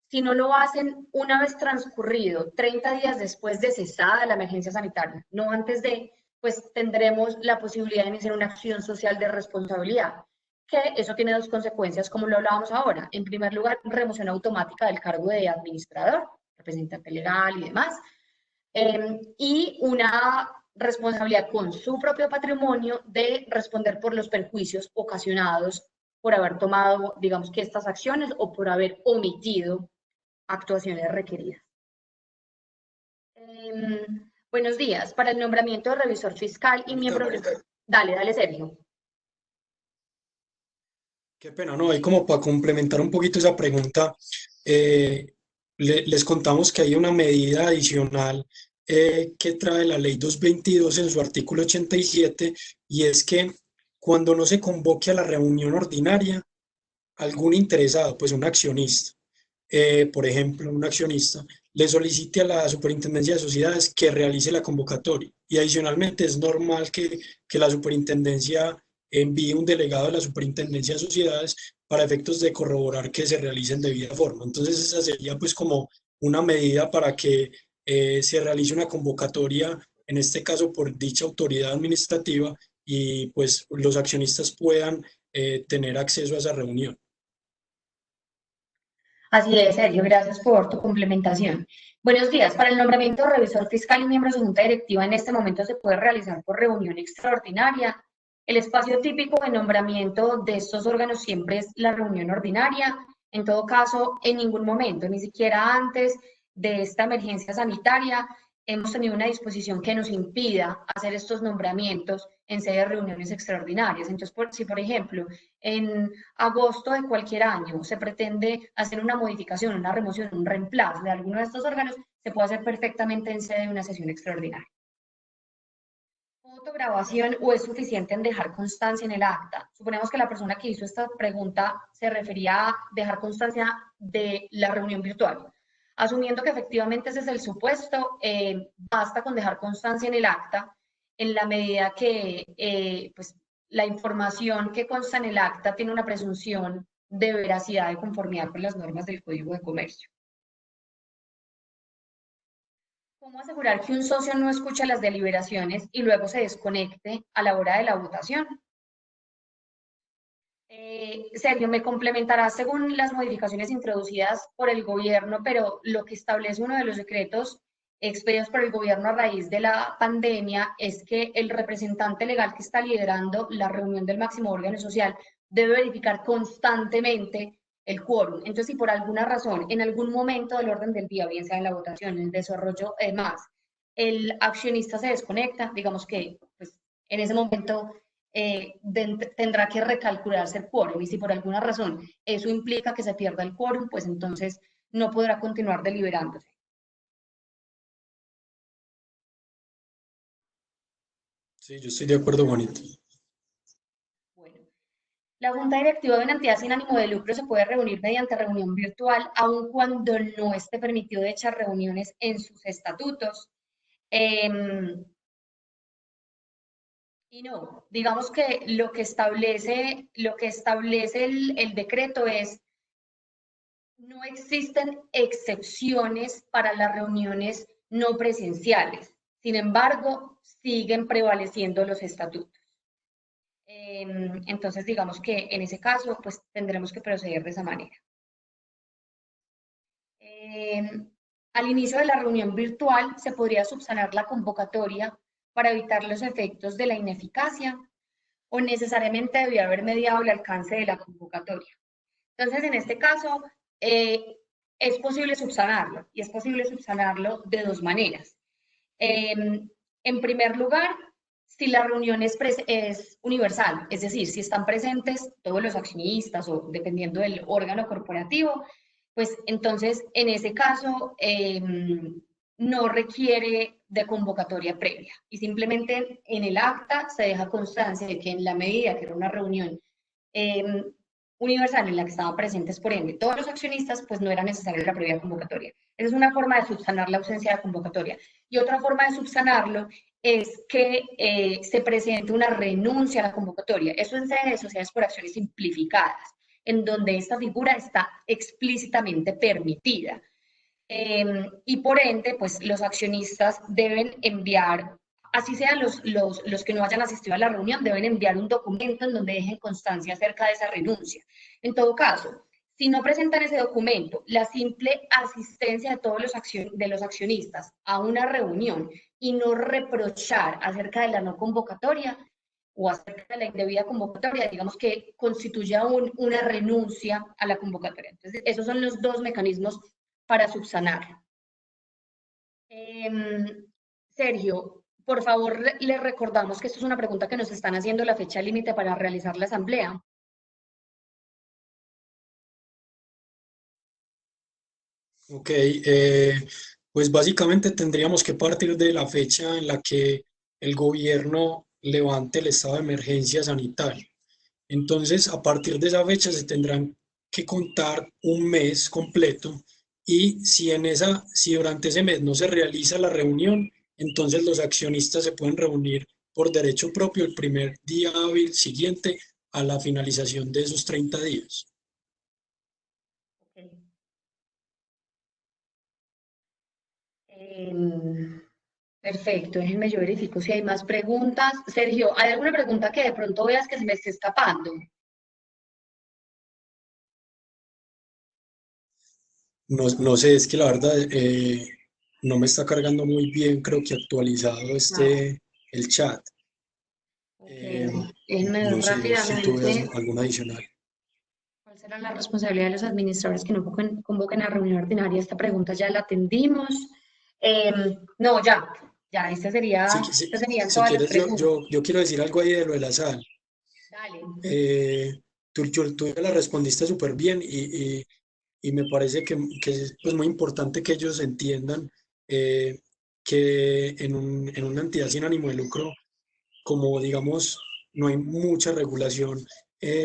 Speaker 2: si no lo hacen una vez transcurrido 30 días después de cesada la emergencia sanitaria, no antes de, pues tendremos la posibilidad de iniciar una acción social de responsabilidad, que eso tiene dos consecuencias, como lo hablábamos ahora. En primer lugar, remoción automática del cargo de administrador, representante legal y demás, y una responsabilidad con su propio patrimonio de responder por los perjuicios ocasionados por haber tomado, digamos que estas acciones o por haber omitido actuaciones requeridas. Buenos días. Para el nombramiento de revisor fiscal y miembro... Dale, Sergio.
Speaker 3: Qué pena, ¿no? Ahí como para complementar un poquito esa pregunta, les contamos que hay una medida adicional que trae la ley 222 en su artículo 87, y es que cuando no se convoque a la reunión ordinaria, algún interesado, pues un accionista, por ejemplo, un accionista, le solicite a la Superintendencia de Sociedades que realice la convocatoria. Y adicionalmente es normal que la Superintendencia envíe un delegado de la Superintendencia de Sociedades para efectos de corroborar que se realicen de debida forma. Entonces esa sería pues como una medida para que se realice una convocatoria, en este caso por dicha autoridad administrativa, y pues los accionistas puedan tener acceso a esa reunión.
Speaker 2: Así es, Sergio, gracias por tu complementación. Buenos días. Para el nombramiento de revisor fiscal y miembros de junta directiva, en este momento se puede realizar por reunión extraordinaria. El espacio típico de nombramiento de estos órganos siempre es la reunión ordinaria. En todo caso, en ningún momento, ni siquiera antes de esta emergencia sanitaria, hemos tenido una disposición que nos impida hacer estos nombramientos en sede de reuniones extraordinarias. Entonces, si por ejemplo, en agosto de cualquier año se pretende hacer una modificación, una remoción, un reemplazo de alguno de estos órganos, se puede hacer perfectamente en sede de una sesión extraordinaria. ¿Fotograbación o es suficiente en dejar constancia en el acta? Suponemos que la persona que hizo esta pregunta se refería a dejar constancia de la reunión virtual. Asumiendo que efectivamente ese es el supuesto, basta con dejar constancia en el acta en la medida que pues, la información que consta en el acta tiene una presunción de veracidad y conformidad con las normas del Código de Comercio. ¿Cómo asegurar que un socio no escucha las deliberaciones y luego se desconecte a la hora de la votación? Sergio, me complementará según las modificaciones introducidas por el gobierno, pero lo que establece uno de los decretos expedidos por el gobierno a raíz de la pandemia es que el representante legal que está liderando la reunión del máximo órgano social debe verificar constantemente el quórum. Entonces, si por alguna razón, en algún momento del orden del día, bien sea en la votación, en el desarrollo, además, el accionista se desconecta, digamos que pues, en ese momento tendrá que recalcularse el quórum, y si por alguna razón eso implica que se pierda el quórum, pues entonces no podrá continuar deliberándose.
Speaker 3: Sí, yo estoy de acuerdo, Juanito.
Speaker 2: Bueno, la Junta Directiva de una entidad sin ánimo de lucro se puede reunir mediante reunión virtual, aun cuando no esté permitido de echar reuniones en sus estatutos. Y no, digamos que lo que establece el decreto es, no existen excepciones para las reuniones no presenciales. Sin embargo, siguen prevaleciendo los estatutos. Entonces, digamos que en ese caso, pues tendremos que proceder de esa manera. Al inicio de la reunión virtual se podría subsanar la convocatoria para evitar los efectos de la ineficacia o necesariamente debió haber mediado el alcance de la convocatoria. Entonces, en este caso, es posible subsanarlo y es posible subsanarlo de dos maneras. En primer lugar, si la reunión es universal, es decir, si están presentes todos los accionistas o dependiendo del órgano corporativo, pues entonces en ese caso no requiere de convocatoria previa y simplemente en el acta se deja constancia de que en la medida que era una reunión universal en la que estaban presentes, por ende, todos los accionistas, pues no era necesaria la previa convocatoria. Esa es una forma de subsanar la ausencia de convocatoria. Y otra forma de subsanarlo es que se presente una renuncia a la convocatoria. Eso en sede de sociedades por acciones simplificadas, en donde esta figura está explícitamente permitida. Y por ende, pues los accionistas deben enviar, así sean los que no hayan asistido a la reunión, deben enviar un documento en donde dejen constancia acerca de esa renuncia. En todo caso, si no presentan ese documento, la simple asistencia de todos los accionistas a una reunión y no reprochar acerca de la no convocatoria o acerca de la indebida convocatoria, digamos que constituye una renuncia a la convocatoria. Entonces, esos son los dos mecanismos para subsanarlo. Sergio, por favor, le recordamos que esto es una pregunta que nos están haciendo la fecha límite para realizar la asamblea.
Speaker 3: Ok, pues básicamente tendríamos que partir de la fecha en la que el gobierno levante el estado de emergencia sanitario. Entonces, a partir de esa fecha se tendrán que contar un mes completo y si durante ese mes no se realiza la reunión, entonces los accionistas se pueden reunir por derecho propio el primer día hábil siguiente a la finalización de esos 30 días.
Speaker 2: Okay. Perfecto, déjenme yo verifico si hay más preguntas. Sergio, ¿hay alguna pregunta que de pronto veas que se me esté escapando?
Speaker 3: No, no sé, es que la verdad no me está cargando muy bien, creo que actualizado el chat.
Speaker 2: Okay. Déjenme ver
Speaker 3: No sé si tú veas
Speaker 2: rápidamente
Speaker 3: alguna adicional.
Speaker 2: cuál será la responsabilidad de los administradores que no convoquen a reunión ordinaria. Esta pregunta ya la atendimos. No, esta serían
Speaker 3: Si
Speaker 2: todas las
Speaker 3: quieres,
Speaker 2: preguntas.
Speaker 3: yo quiero decir algo ahí de lo de la sal.
Speaker 2: Dale.
Speaker 3: Tú ya la respondiste súper bien y me parece que es pues, muy importante que ellos entiendan que en una entidad sin ánimo de lucro, como digamos, no hay mucha regulación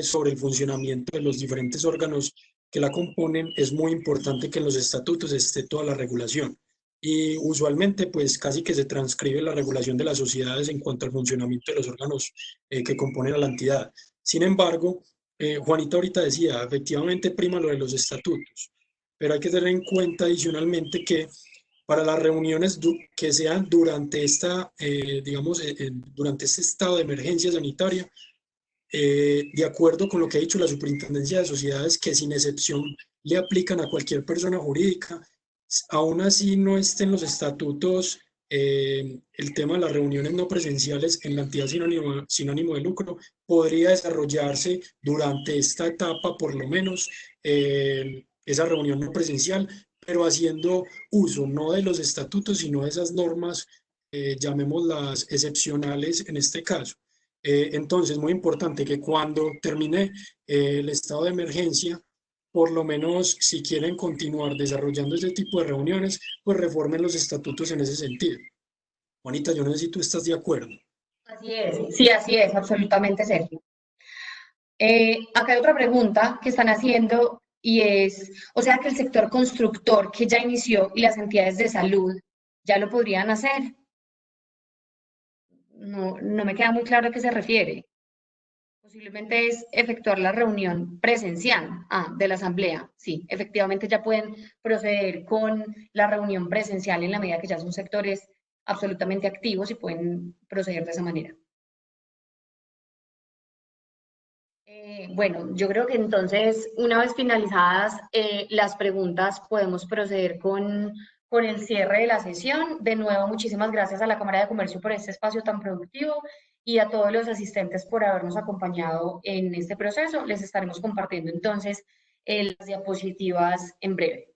Speaker 3: sobre el funcionamiento de los diferentes órganos que la componen, es muy importante que en los estatutos esté toda la regulación. Y usualmente, pues casi que se transcribe la regulación de las sociedades en cuanto al funcionamiento de los órganos que componen a la entidad. Sin embargo, Juanita ahorita decía, efectivamente prima lo de los estatutos, pero hay que tener en cuenta adicionalmente que para las reuniones que sean durante digamos, durante este estado de emergencia sanitaria, de acuerdo con lo que ha dicho la Superintendencia de Sociedades, que sin excepción le aplican a cualquier persona jurídica, aún así no estén los estatutos, el tema de las reuniones no presenciales en la entidad sin ánimo de lucro podría desarrollarse durante esta etapa, por lo menos, esa reunión no presencial, pero haciendo uso no de los estatutos, sino de esas normas, llamémoslas excepcionales en este caso. Entonces, muy importante que cuando termine el estado de emergencia, por lo menos si quieren continuar desarrollando ese tipo de reuniones, pues reformen los estatutos en ese sentido. Juanita, yo no sé si tú estás de acuerdo.
Speaker 2: Así es, sí, así es, absolutamente, Sergio. Acá hay otra pregunta que están haciendo y es, o sea que el sector constructor que ya inició y las entidades de salud ya lo podrían hacer. No me queda muy claro a qué se refiere. Posiblemente es efectuar la reunión presencial de la asamblea. Sí, efectivamente ya pueden proceder con la reunión presencial en la medida que ya son sectores absolutamente activos y pueden proceder de esa manera. Bueno, yo creo que entonces, una vez finalizadas las preguntas, podemos proceder con el cierre de la sesión. De nuevo, muchísimas gracias a la Cámara de Comercio por este espacio tan productivo y a todos los asistentes por habernos acompañado en este proceso. Les estaremos compartiendo entonces las diapositivas en breve.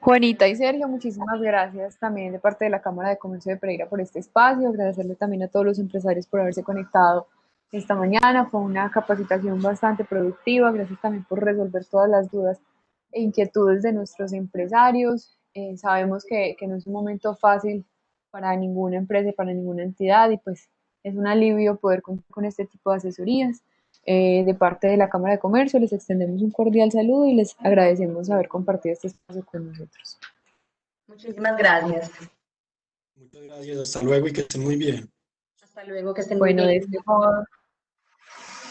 Speaker 4: Juanita y Sergio, muchísimas gracias también de parte de la Cámara de Comercio de Pereira por este espacio, agradecerle también a todos los empresarios por haberse conectado esta mañana, fue una capacitación bastante productiva, gracias también por resolver todas las dudas e inquietudes de nuestros empresarios. Sabemos que no es un momento fácil para ninguna empresa y para ninguna entidad y pues es un alivio poder contar con este tipo de asesorías. De parte de la Cámara de Comercio les extendemos un cordial saludo y les agradecemos haber compartido este espacio con nosotros.
Speaker 2: Muchísimas gracias.
Speaker 3: Muchas gracias, hasta luego y que estén muy bien.
Speaker 2: Hasta luego, que estén muy
Speaker 4: Bueno, de
Speaker 2: bien.
Speaker 4: este modo,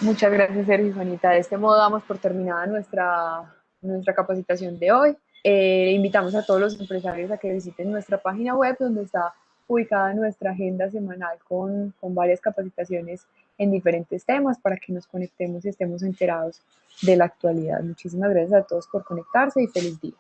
Speaker 4: muchas gracias Sergio y Juanita. De este modo damos por terminada nuestra capacitación de hoy. Invitamos a todos los empresarios a que visiten nuestra página web donde está ubicada nuestra agenda semanal con varias capacitaciones en diferentes temas para que nos conectemos y estemos enterados de la actualidad. Muchísimas gracias a todos por conectarse y feliz día.